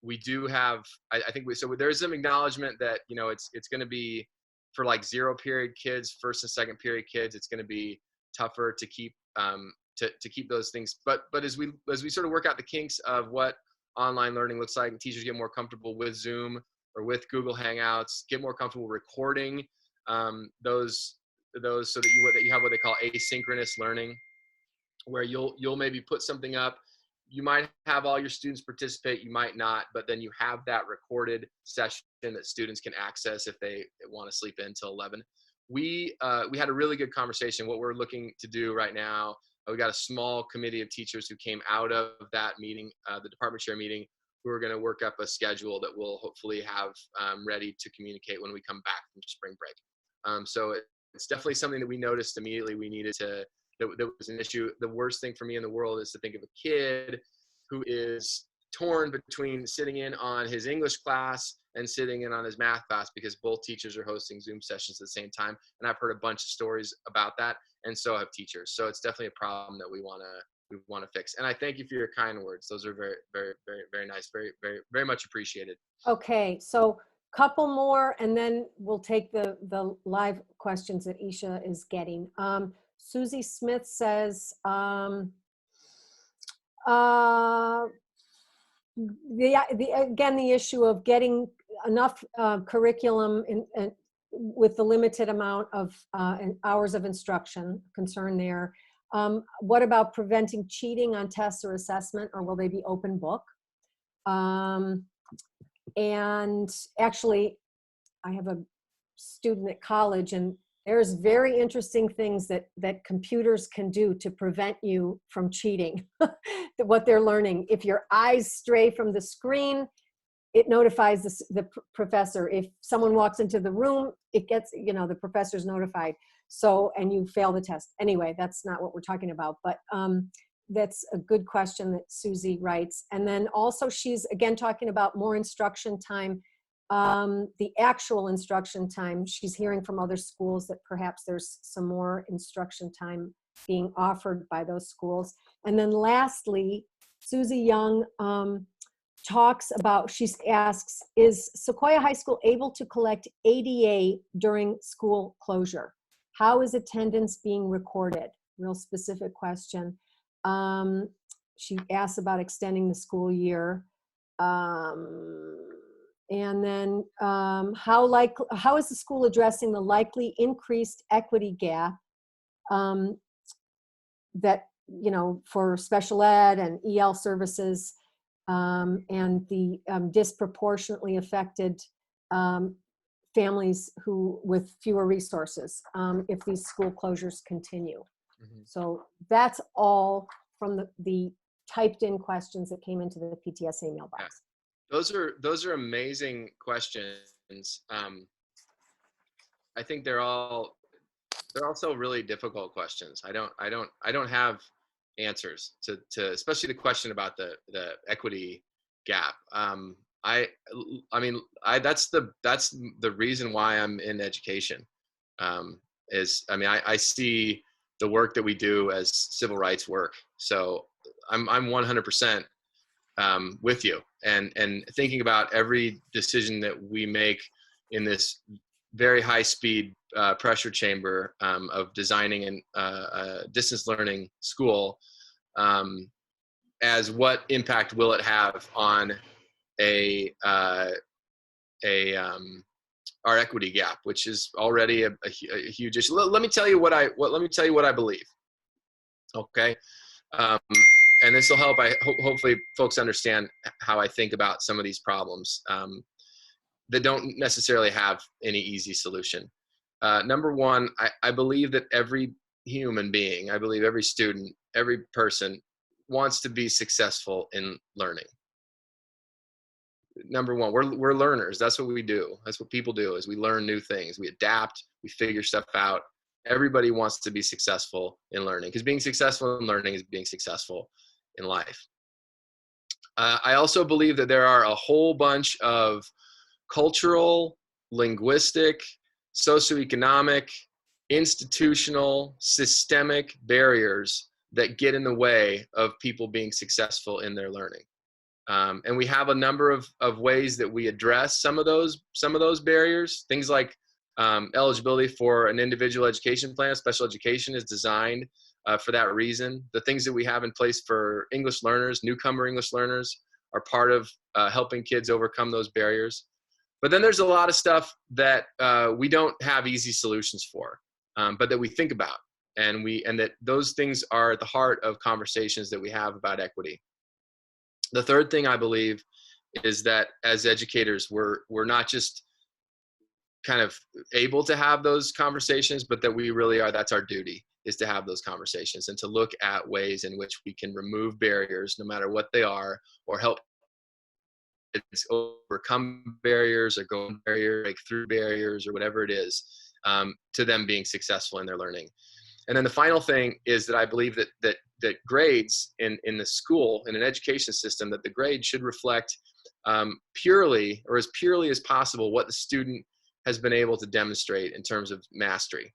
F: We do have, I think so there's some acknowledgement that, it's going to be for like 0 period kids, first and second period kids, it's going to be tougher to keep, to keep those things. But as we sort of work out the kinks of what online learning looks like and teachers get more comfortable with Zoom or with Google Hangouts, get more comfortable recording those so that you have what they call asynchronous learning, where you'll maybe put something up. You might have all your students participate, you might not, but then you have that recorded session that students can access if they want to sleep in till 11. We had a really good conversation. What we're looking to do right now, we got a small committee of teachers who came out of that meeting, the department chair meeting, who are going to work up a schedule that we'll hopefully have ready to communicate when we come back from spring break. So it's definitely something that we noticed immediately we needed to, that was an issue. The worst thing for me in the world is to think of a kid who is torn between sitting in on his English class and sitting in on his math class because both teachers are hosting Zoom sessions at the same time. And I've heard a bunch of stories about that, and so have teachers. So it's definitely a problem that we want to fix. And I thank you for your kind words. Those are very, very, very, very nice. Very, very, very much appreciated. Okay,
A: so couple more, and then we'll take the live questions that Isha is getting. Susie Smith says, again, the issue of getting enough curriculum with the limited amount of hours of instruction, concern there. What about preventing cheating on tests or assessment, or will they be open book? And actually, I have a student at college, and There's very interesting things that computers can do to prevent you from cheating, what they're learning. If your eyes stray from the screen, it notifies the professor. If someone walks into the room, it gets, the professor's notified. So, and you fail the test. Anyway, that's not what we're talking about, but that's a good question that Susie writes. And then also she's, again, talking about more instruction time. The actual instruction time, she's hearing from other schools that perhaps there's some more instruction time being offered by those schools. And then lastly, Susie Young talks about, she asks, is Sequoia High School able to collect ADA during school closure? How is attendance being recorded? Real specific question. She asks about extending the school year. And then how is the school addressing the likely increased equity gap that, for special ed and EL services and the disproportionately affected families with fewer resources if these school closures continue.
F: Mm-hmm.
A: So that's all from the typed in questions that came into the PTSA mailbox.
F: Yeah. Those are amazing questions. I think they're also really difficult questions. I don't have answers to especially the question about the equity gap. That's the reason why I'm in education. I see the work that we do as civil rights work. So I'm 100% with you, and thinking about every decision that we make in this very high speed pressure chamber of designing a distance learning school, as what impact will it have on our equity gap, which is already a huge issue. Let me tell you what I believe. Okay. And this will help. Hopefully folks understand how I think about some of these problems that don't necessarily have any easy solution. Number one, I believe that every human being, I believe every student, every person wants to be successful in learning. Number one, we're learners. That's what we do. That's what people do, is we learn new things. We adapt, we figure stuff out. Everybody wants to be successful in learning, because being successful in learning is being successful in life. I also believe that there are a whole bunch of cultural, linguistic, socioeconomic, institutional, systemic barriers that get in the way of people being successful in their learning. And we have a number of ways that we address some of those barriers. Things like eligibility for an individual education plan. Special education is designed for that reason. The things that we have in place for English learners, newcomer English learners, are part of helping kids overcome those barriers. But then there's a lot of stuff that we don't have easy solutions for, but that we think about, and that those things are at the heart of conversations that we have about equity. The third thing I believe is that as educators, we're not just kind of able to have those conversations, but that we really are, that's our duty, is to have those conversations and to look at ways in which we can remove barriers, no matter what they are, or help kids overcome barriers or go barriers, break through barriers, or whatever it is, to them being successful in their learning. And then the final thing is that I believe that grades in the school, in an education system, that the grade should reflect purely, or as purely as possible, what the student has been able to demonstrate in terms of mastery.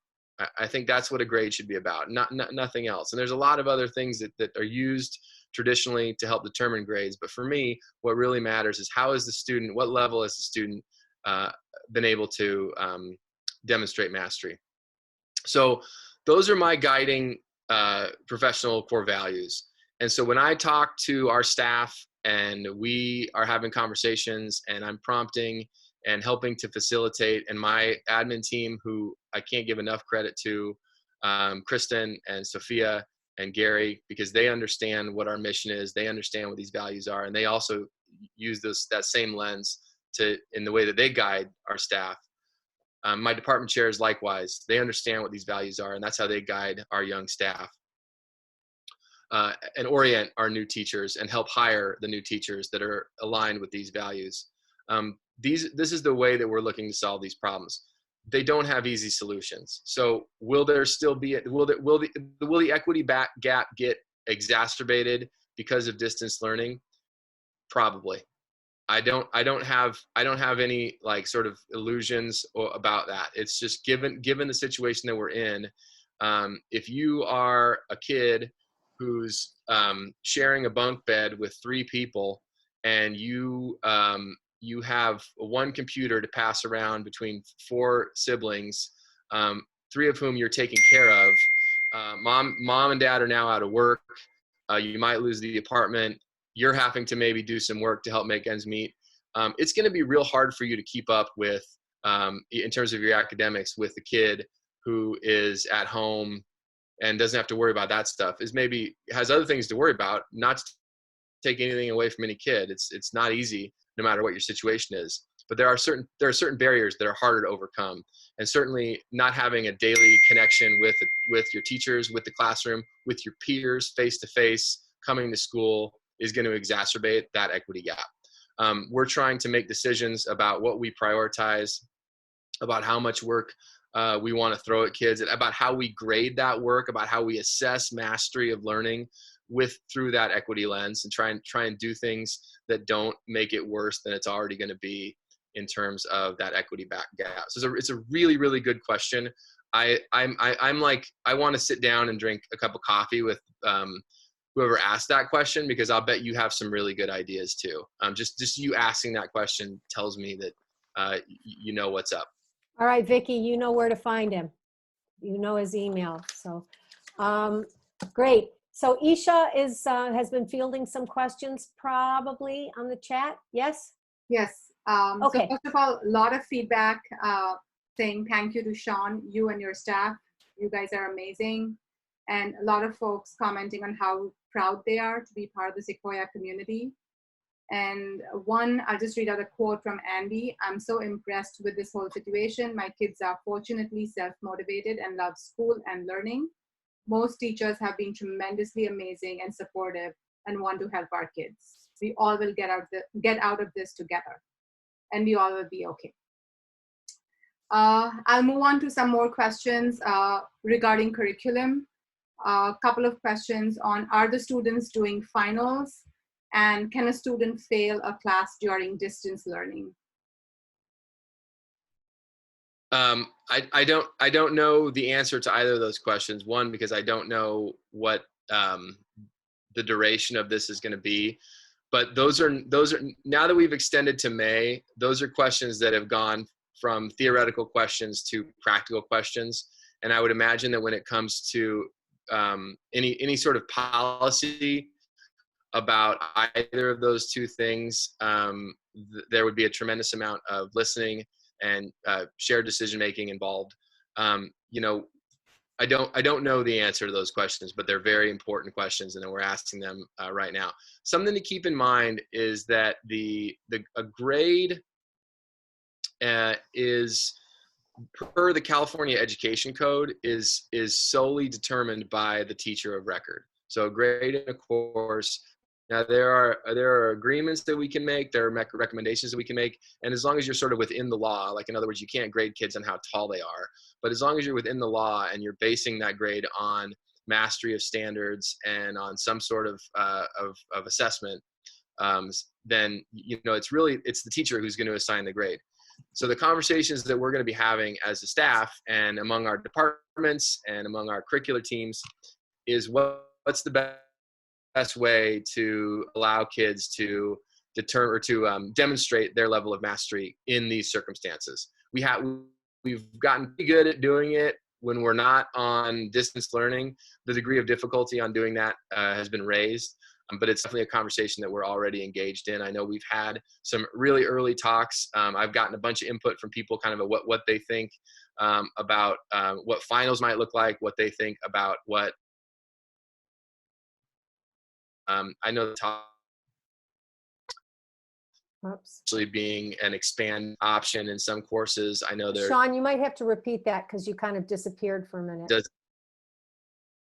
F: I think that's what a grade should be about, nothing else. And there's a lot of other things that are used traditionally to help determine grades. But for me, what really matters is how is the student, what level has the student been able to demonstrate mastery. So those are my guiding professional core values. And so when I talk to our staff and we are having conversations and I'm prompting and helping to facilitate, and my admin team, who I can't give enough credit to, Kristen and Sophia and Gary, because they understand what our mission is, they understand what these values are, and they also use that same lens in the way that they guide our staff. My department chairs, likewise, they understand what these values are, and that's how they guide our young staff and orient our new teachers and help hire the new teachers that are aligned with these values. This is the way that we're looking to solve these problems. They don't have easy solutions. So will there still be, will the equity gap get exacerbated because of distance learning? Probably. I don't have any like sort of illusions about that. It's just given the situation that we're in. If you are a kid who's sharing a bunk bed with 3 people, and you have one computer to pass around between 4 siblings, 3 of whom you're taking care of. Mom and dad are now out of work. You might lose the apartment. You're having to maybe do some work to help make ends meet. It's going to be real hard for you to keep up with, in terms of your academics, with the kid who is at home and doesn't have to worry about that stuff, is maybe has other things to worry about, not to take anything away from any kid. It's not easy no matter what your situation is, but there are certain barriers that are harder to overcome. And certainly not having a daily connection with your teachers, with the classroom, with your peers face to face, coming to school, is going to exacerbate that equity gap. We're trying to make decisions about what we prioritize, about how much work we want to throw at kids, about how we grade that work, about how we assess mastery of learning through that equity lens, and try and do things that don't make it worse than it's already going to be in terms of that equity gap. So it's a really, really good question. I'm like, I want to sit down and drink a cup of coffee with whoever asked that question, because I'll bet you have some really good ideas too. Just you asking that question tells me that you know what's up.
A: All right, Vicky, you know where to find him. You know his email. So great. So Isha has been fielding some questions probably on the chat. Yes?
C: Yes.
A: Okay.
C: So first of all, a lot of feedback saying thank you to Sean, you and your staff. You guys are amazing. And a lot of folks commenting on how proud they are to be part of the Sequoia community. And I'll just read out a quote from Andy. I'm so impressed with this whole situation. My kids are fortunately self-motivated and love school and learning. Most teachers have been tremendously amazing and supportive and want to help our kids. We all will get out of this together, and we all will be okay. I'll move on to some more questions regarding curriculum. A couple of questions on, are the students doing finals? And can a student fail a class during distance learning?
F: I don't know the answer to either of those questions. One, because I don't know what the duration of this is going to be. But those are now that we've extended to May, those are questions that have gone from theoretical questions to practical questions. And I would imagine that when it comes to any sort of policy about either of those two things, there would be a tremendous amount of listening and shared decision making involved. You know, I don't know the answer to those questions, but they're very important questions, and we're asking them right now. Something to keep in mind is that a grade is, per the California Education Code, is solely determined by the teacher of record. So a grade in a course. Now there are agreements that we can make, there are recommendations that we can make, and as long as you're sort of within the law, like in other words, you can't grade kids on how tall they are, but as long as you're within the law and you're basing that grade on mastery of standards and on some sort of assessment, then you know it's the teacher who's going to assign the grade. So the conversations that we're going to be having as a staff and among our departments and among our curricular teams is what's the best way to allow kids to determine or to demonstrate their level of mastery in these circumstances. We've gotten pretty good at doing it when we're not on distance learning. The degree of difficulty on doing that has been raised, but it's definitely a conversation that we're already engaged in. I know we've had some really early talks. I've gotten a bunch of input from people kind of what they think about what finals might look like, what they think about what I know the talk
A: Oops.
F: actually being an expand option in some courses. I know there
A: Sean, you might have to repeat that because you kind of disappeared for a minute.
F: does.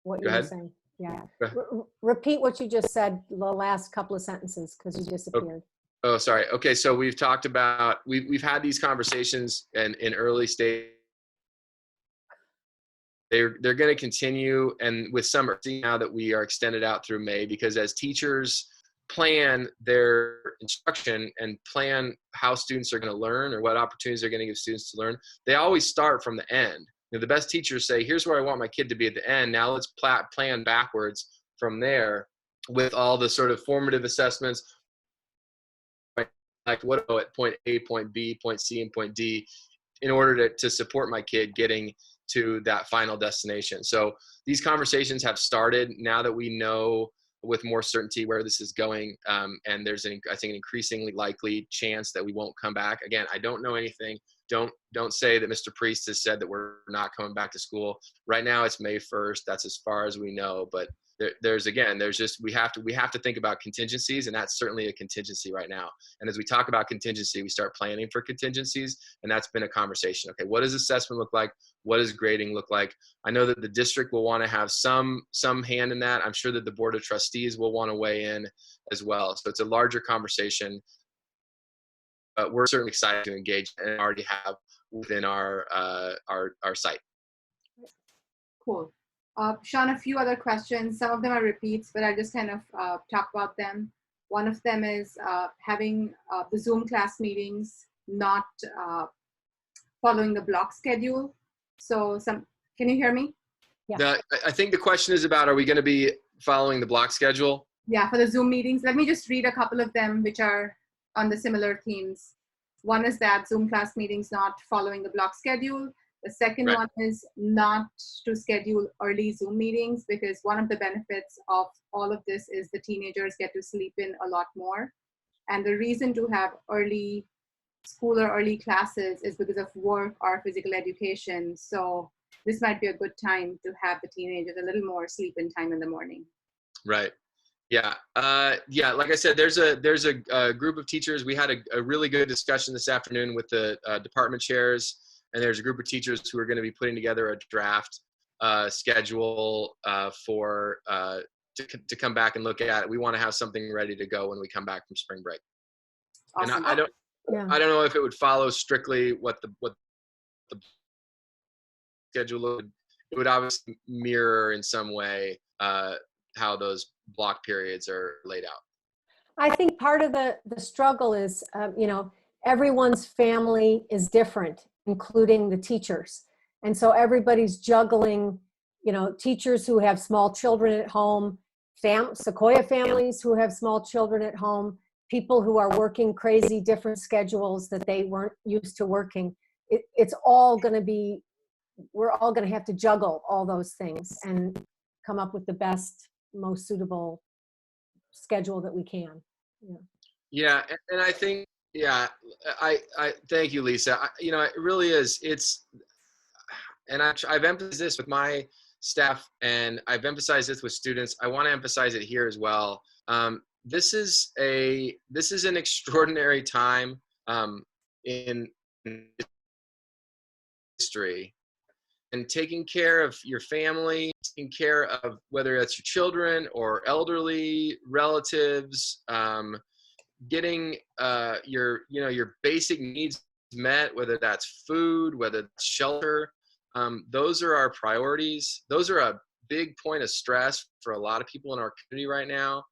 A: What
F: Go
A: you were
F: ahead.
A: saying. Yeah.
F: Go ahead.
A: Repeat what you just said, the last couple of sentences, because you disappeared.
F: Oh, sorry. Okay, so we've talked about we've had these conversations in early stage. They're going to continue, and with summer now that we are extended out through May, because as teachers plan their instruction and plan how students are going to learn or what opportunities they're going to give students to learn, they always start from the end. You know, the best teachers say, here's where I want my kid to be at the end. Now let's plan backwards from there with all the sort of formative assessments, like what at point A, point B, point C, and point D, in order to support my kid getting to that final destination. So these conversations have started now that we know with more certainty where this is going. And there's I think an increasingly likely chance that we won't come back. Again, I don't know anything. Don't say that Mr. Priest has said that we're not coming back to school. Right now it's May 1st. That's as far as we know, but there's just, we have to think about contingencies, and that's certainly a contingency right now. And as we talk about contingency, we start planning for contingencies, and that's been a conversation. Okay, what does assessment look like? What does grading look like? I know that the district will want to have some hand in that. I'm sure that the Board of Trustees will want to weigh in as well. So it's a larger conversation, but we're certainly excited to engage and already have within our site.
C: Cool. Sean, a few other questions. Some of them are repeats, but I'll just kind of talk about them. One of them is having the Zoom class meetings not following the block schedule. So can you hear me?
A: Yeah.
F: I think the question is about, are we going to be following the block schedule?
C: Yeah, for the Zoom meetings. Let me just read a couple of them which are on the similar themes. One is that Zoom class meetings not following the block schedule. The second
F: Right.
C: one is not to schedule early Zoom meetings, because one of the benefits of all of this is the teenagers get to sleep in a lot more. And the reason to have early school or early classes is because of work or physical education. So this might be a good time to have the teenagers a little more sleep in time in the morning.
F: Right. Yeah. Yeah. Like I said, there's a group of teachers. We had a really good discussion this afternoon with the department chairs, and there's a group of teachers who are going to be putting together a draft schedule to come back and look at it. We want to have something ready to go when we come back from spring break.
C: Awesome.
F: And I don't know if it would follow strictly what the schedule would. It would obviously mirror in some way how those block periods are laid out.
A: I think part of the struggle is, everyone's family is different, including the teachers. And so everybody's juggling, teachers who have small children at home, Sequoia families who have small children at home, people who are working crazy different schedules that they weren't used to working. It's all going to be, we're all going to have to juggle all those things and come up with the best, most suitable schedule that we can.
F: Yeah, and I think, I thank you, Lisa. It really is. And I've emphasized this with my staff, and I've emphasized this with students. I want to emphasize it here as well. This is an extraordinary time in history, and taking care of your family, taking care of whether that's your children or elderly relatives, getting your basic needs met, whether that's food, whether it's shelter. Those are our priorities. Those are a big point of stress for a lot of people in our community right now,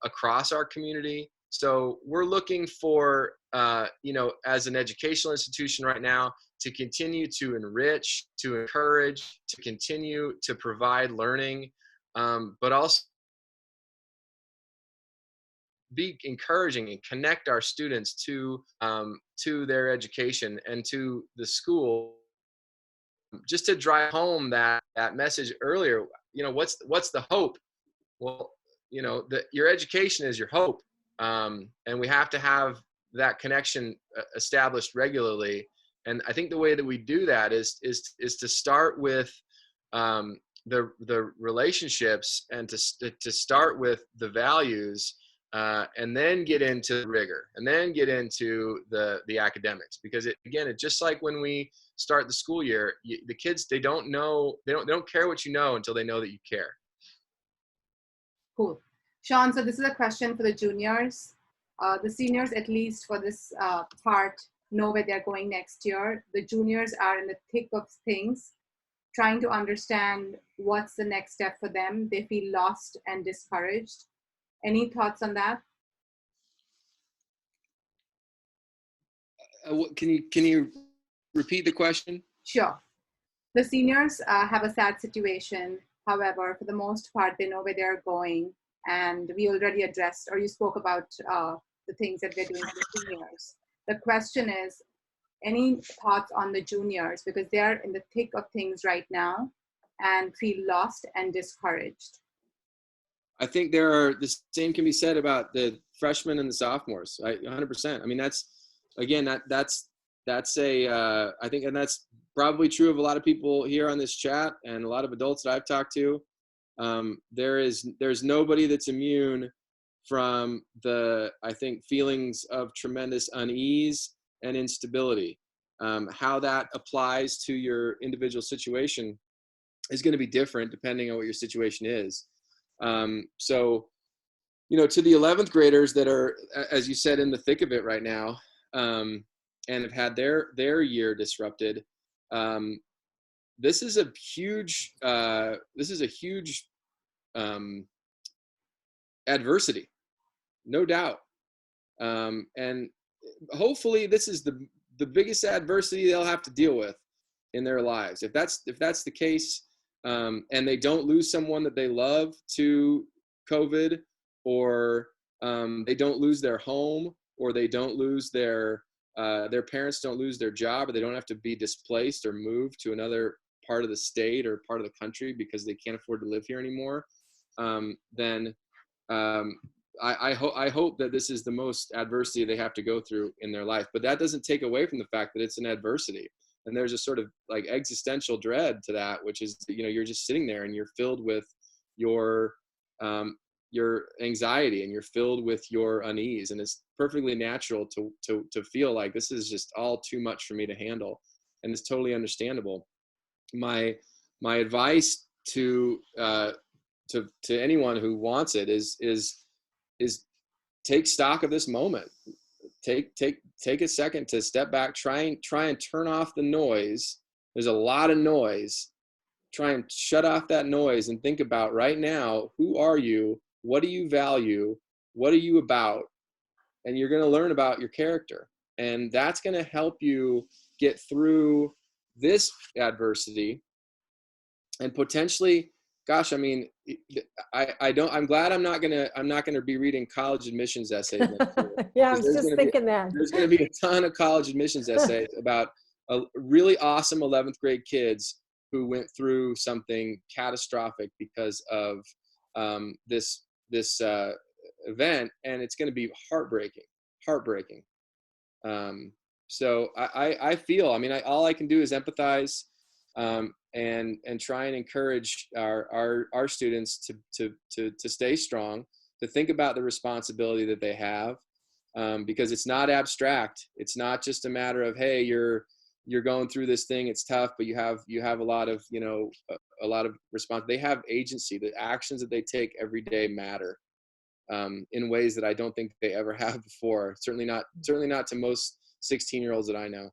F: across our community. So we're looking for, as an educational institution right now, to continue to enrich, to encourage, to continue to provide learning, but also be encouraging and connect our students to their education and to the school. Just to drive home that message earlier, what's the hope? Well, your education is your hope, and we have to have that connection established regularly. And I think the way that we do that is to start with the relationships, and to start with the values, and then get into the rigor, and then get into the academics. Because it's just like when we start the school year, the kids, they don't care what you know until they know that you care.
C: Cool. Sean, so this is a question for the juniors. The seniors, at least for this part, know where they're going next year. The juniors are in the thick of things, trying to understand what's the next step for them. They feel lost and discouraged. Any thoughts on that?
G: Can you repeat the question?
C: Sure. The seniors have a sad situation. However, for the most part, they know where they're going. And we already addressed, or you spoke about the things that we're doing for the seniors. The question is, any thoughts on the juniors? Because they're in the thick of things right now and feel lost and discouraged.
G: I think the same can be said about the freshmen and the sophomores. 100%. I mean, that's I think, and that's probably true of a lot of people here on this chat and a lot of adults that I've talked to. There's nobody that's immune from I think, feelings of tremendous unease and instability. How that applies to your individual situation is going to be different depending on what your situation is. So, to the 11th graders that are, as you said, in the thick of it right now, and have had their year disrupted, this is a huge adversity, no doubt. And hopefully this is the biggest adversity they'll have to deal with in their lives. If that's the case, and they don't lose someone that they love to COVID, or they don't lose their home, or they don't lose their parents don't lose their job, or they don't have to be displaced or moved to another part of the state or part of the country because they can't afford to live here anymore, then I hope that this is the most adversity they have to go through in their life. But that doesn't take away from the fact that it's an adversity. And there's a sort of like existential dread to that, which is, you're just sitting there and you're filled with your anxiety and you're filled with your unease. And it's perfectly natural to feel like this is just all too much for me to handle. And it's totally understandable. My advice to anyone who wants it is take stock of this moment. Take a second to step back, try and turn off the noise. There's a lot of noise. Try and shut off that noise and think about right now, who are you? What do you value? What are you about? And you're going to learn about your character. And that's going to help you get through this adversity and potentially, gosh, I mean, I'm glad I'm not gonna be reading college admissions essays next year.
A: Yeah, I was just thinking that.
G: There's gonna be a ton of college admissions essays about a really awesome 11th grade kids who went through something catastrophic because of this event, and it's gonna be heartbreaking. So I feel, I mean, all I can do is empathize. And try and encourage our students to stay strong, to think about the responsibility that they have, because it's not abstract. It's not just a matter of, hey, you're going through this thing, it's tough, but you have a lot of a lot of response. They have agency. The actions that they take every day matter in ways that I don't think they ever have before. Certainly not to most 16-year-olds that I know.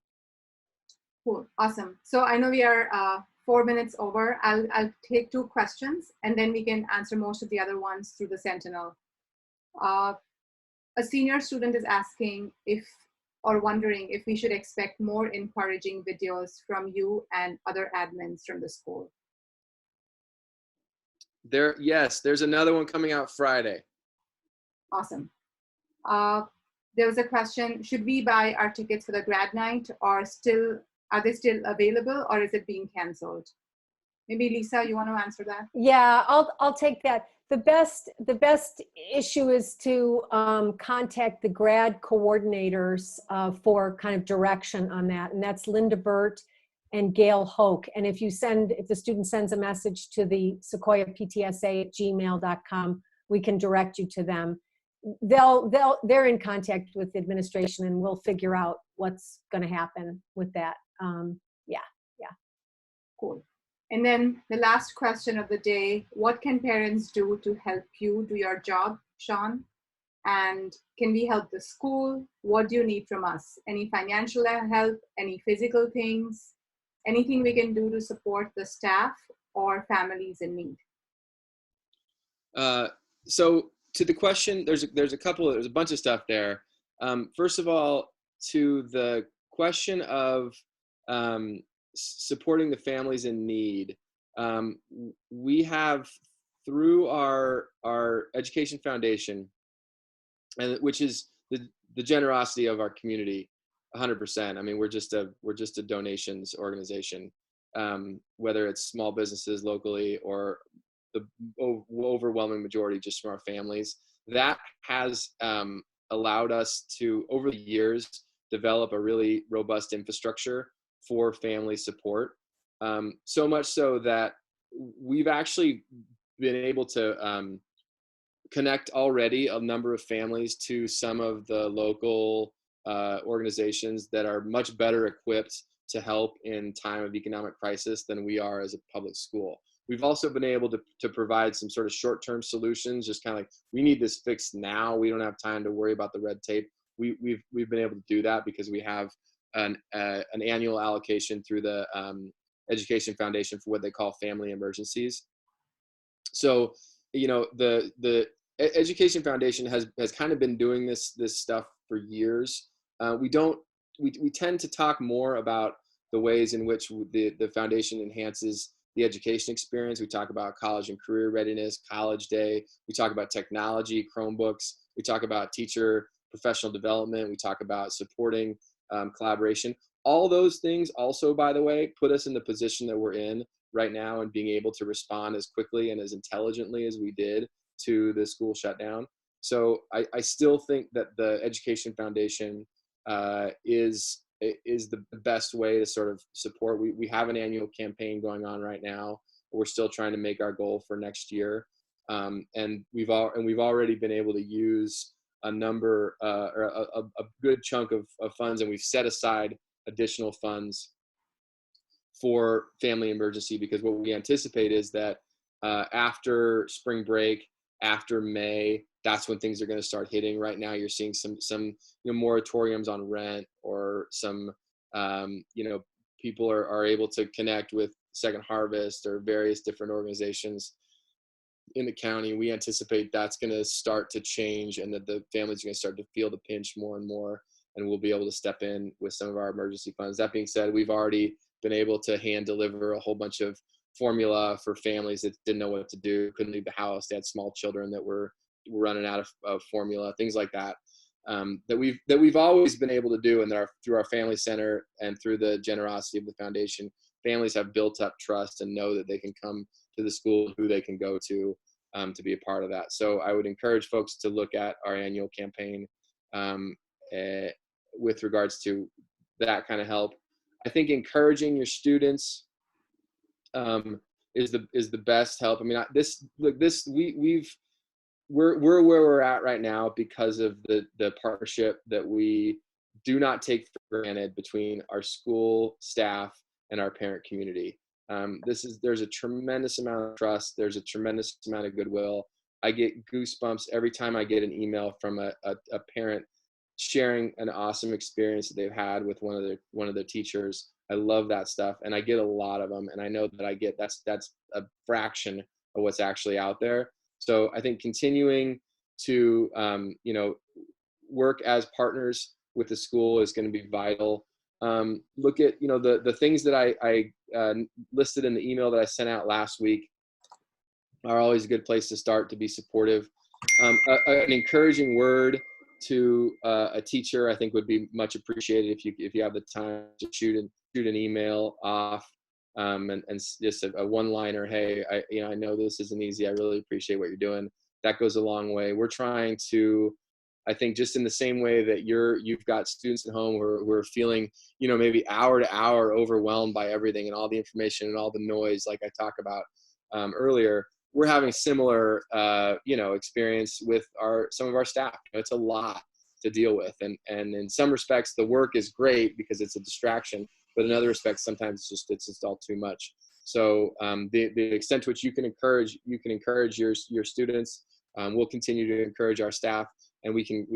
C: Cool, awesome. So I know we are 4 minutes over. I'll take 2 questions and then we can answer most of the other ones through the Sentinel. A senior student is asking wondering if we should expect more encouraging videos from you and other admins from the school.
G: Yes, there's another one coming out Friday.
C: Awesome. There was a question, should we buy our tickets for the grad night, or are they still available, or is it being canceled? Maybe Lisa, you want to answer that?
A: Yeah, I'll take that. The best issue is to contact the grad coordinators for kind of direction on that, and that's Linda Burt and Gail Hoke. And if the student sends a message to the sequoiaptsa@gmail.com, we can direct you to them. they're in contact with administration, and we'll figure out what's going to happen with that. Yeah.
C: Cool. And then the last question of the day, what can parents do to help you do your job, Sean? And can we help the school? What do you need from us? Any financial help, any physical things, anything we can do to support the staff or families in need?
G: So to the question, there's a bunch of stuff there. First of all, to the question of supporting the families in need, we have, through our education foundation, and which is the generosity of our community, 100%. I mean, we're just a donations organization, whether it's small businesses locally or the overwhelming majority just from our families. That has allowed us to, over the years, develop a really robust infrastructure for family support. So much so that we've actually been able to connect already a number of families to some of the local organizations that are much better equipped to help in time of economic crisis than we are as a public school. We've also been able to provide some sort of short-term solutions, just kind of like, we need this fixed now. We don't have time to worry about the red tape. We've been able to do that because we have an annual allocation through the Education Foundation for what they call family emergencies. So, you know, the Education Foundation has kind of been doing this stuff for years. We tend to talk more about the ways in which the foundation enhances the education experience. We talk about college and career readiness, college day. We talk about technology, Chromebooks. We talk about teacher professional development. We talk about supporting collaboration. All those things also, by the way, put us in the position that we're in right now and being able to respond as quickly and as intelligently as we did to the school shutdown. So I still think that the Education Foundation is the best way to sort of support. We have an annual campaign going on right now. We're still trying to make our goal for next year, and we've already been able to use a number or a good chunk of funds, and we've set aside additional funds for family emergency, because what we anticipate is that after spring break, after May, that's when things are going to start hitting. Right now, you're seeing some moratoriums on rent, or some people are able to connect with Second Harvest or various different organizations in the county. We anticipate that's going to start to change, and that the families are going to start to feel the pinch more and more, and we'll be able to step in with some of our emergency funds. That being said, we've already been able to hand deliver a whole bunch of formula for families that didn't know what to do, couldn't leave the house. They had small children that were running out of formula, things like that, that we've always been able to do. And through our family center and through the generosity of the foundation, families have built up trust and know that they can come to the school who they can go to be a part of that. So I would encourage folks to look at our annual campaign with regards to that kind of help. I think encouraging your students is the best help. I mean, we're where we're at right now because of the partnership that we do not take for granted between our school staff and our parent community. There's a tremendous amount of trust. There's a tremendous amount of goodwill. I get goosebumps every time I get an email from a parent sharing an awesome experience that they've had with one of their teachers. I love that stuff, and I get a lot of them, and I know that that's a fraction of what's actually out there. So I think continuing to work as partners with the school is going to be vital. Look at the things that I listed in the email that I sent out last week are always a good place to start to be supportive. An encouraging word to a teacher, I think, would be much appreciated if you have the time to shoot an email off and just a one-liner. Hey, I know this isn't easy. I really appreciate what you're doing. That goes a long way. We're trying to, I think, just in the same way that you've got students at home who are feeling, maybe hour to hour overwhelmed by everything and all the information and all the noise, like I talked about earlier. we're having similar, experience with some of our staff. It's a lot to deal with. And in some respects, the work is great because it's a distraction, but in other respects, sometimes it's just all too much. So the extent to which you can encourage your students, we'll continue to encourage our staff, and we can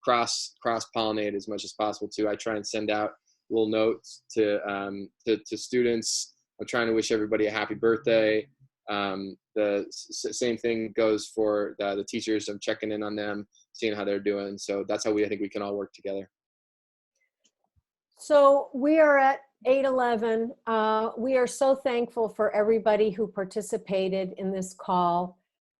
G: cross pollinate as much as possible too. I try and send out little notes to students. I'm trying to wish everybody a happy birthday. The same thing goes for the teachers. I'm checking in on them, seeing how they're doing. So that's how I think we can all work together.
A: So we are at 8:11. We are so thankful for everybody who participated in this call.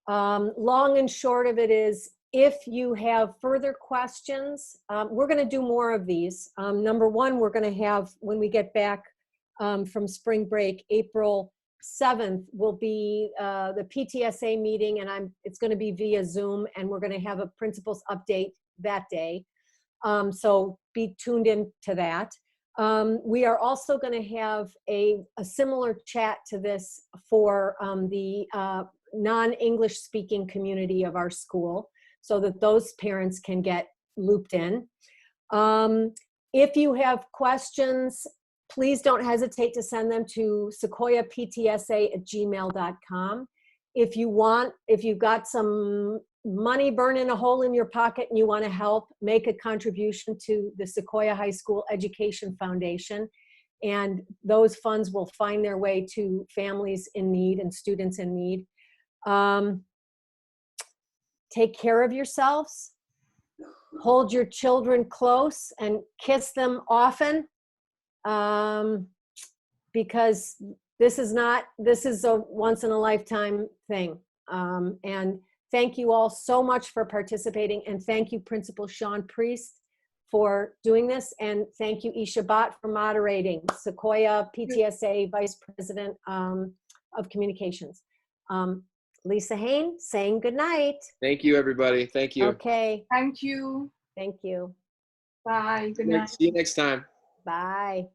A: Long and short of it is, if you have further questions, we're going to do more of these. Number one, we're going to have, when we get back from spring break, April 7th will be the PTSA meeting, and it's going to be via Zoom, and we're going to have a principals update that day. So be tuned in to that. We are also going to have a similar chat to this for the non-English speaking community of our school, so that those parents can get looped in. If you have questions, please don't hesitate to send them to sequoiaptsa@gmail.com. If you've got some money burning a hole in your pocket and you want to help, make a contribution to the Sequoia High School Education Foundation, and those funds will find their way to families in need and students in need. Take care of yourselves. Hold your children close and kiss them often, because this is a once in a lifetime thing. And thank you all so much for participating, and thank you, Principal Sean Priest, for doing this, and thank you, Isha Bhatt, for moderating, Sequoia PTSA Vice President of Communications. Lisa Hain saying good night.
G: Thank you, everybody. Thank you.
A: Okay.
C: Thank you.
A: Thank you.
C: Bye. Good night.
G: See you next time.
A: Bye.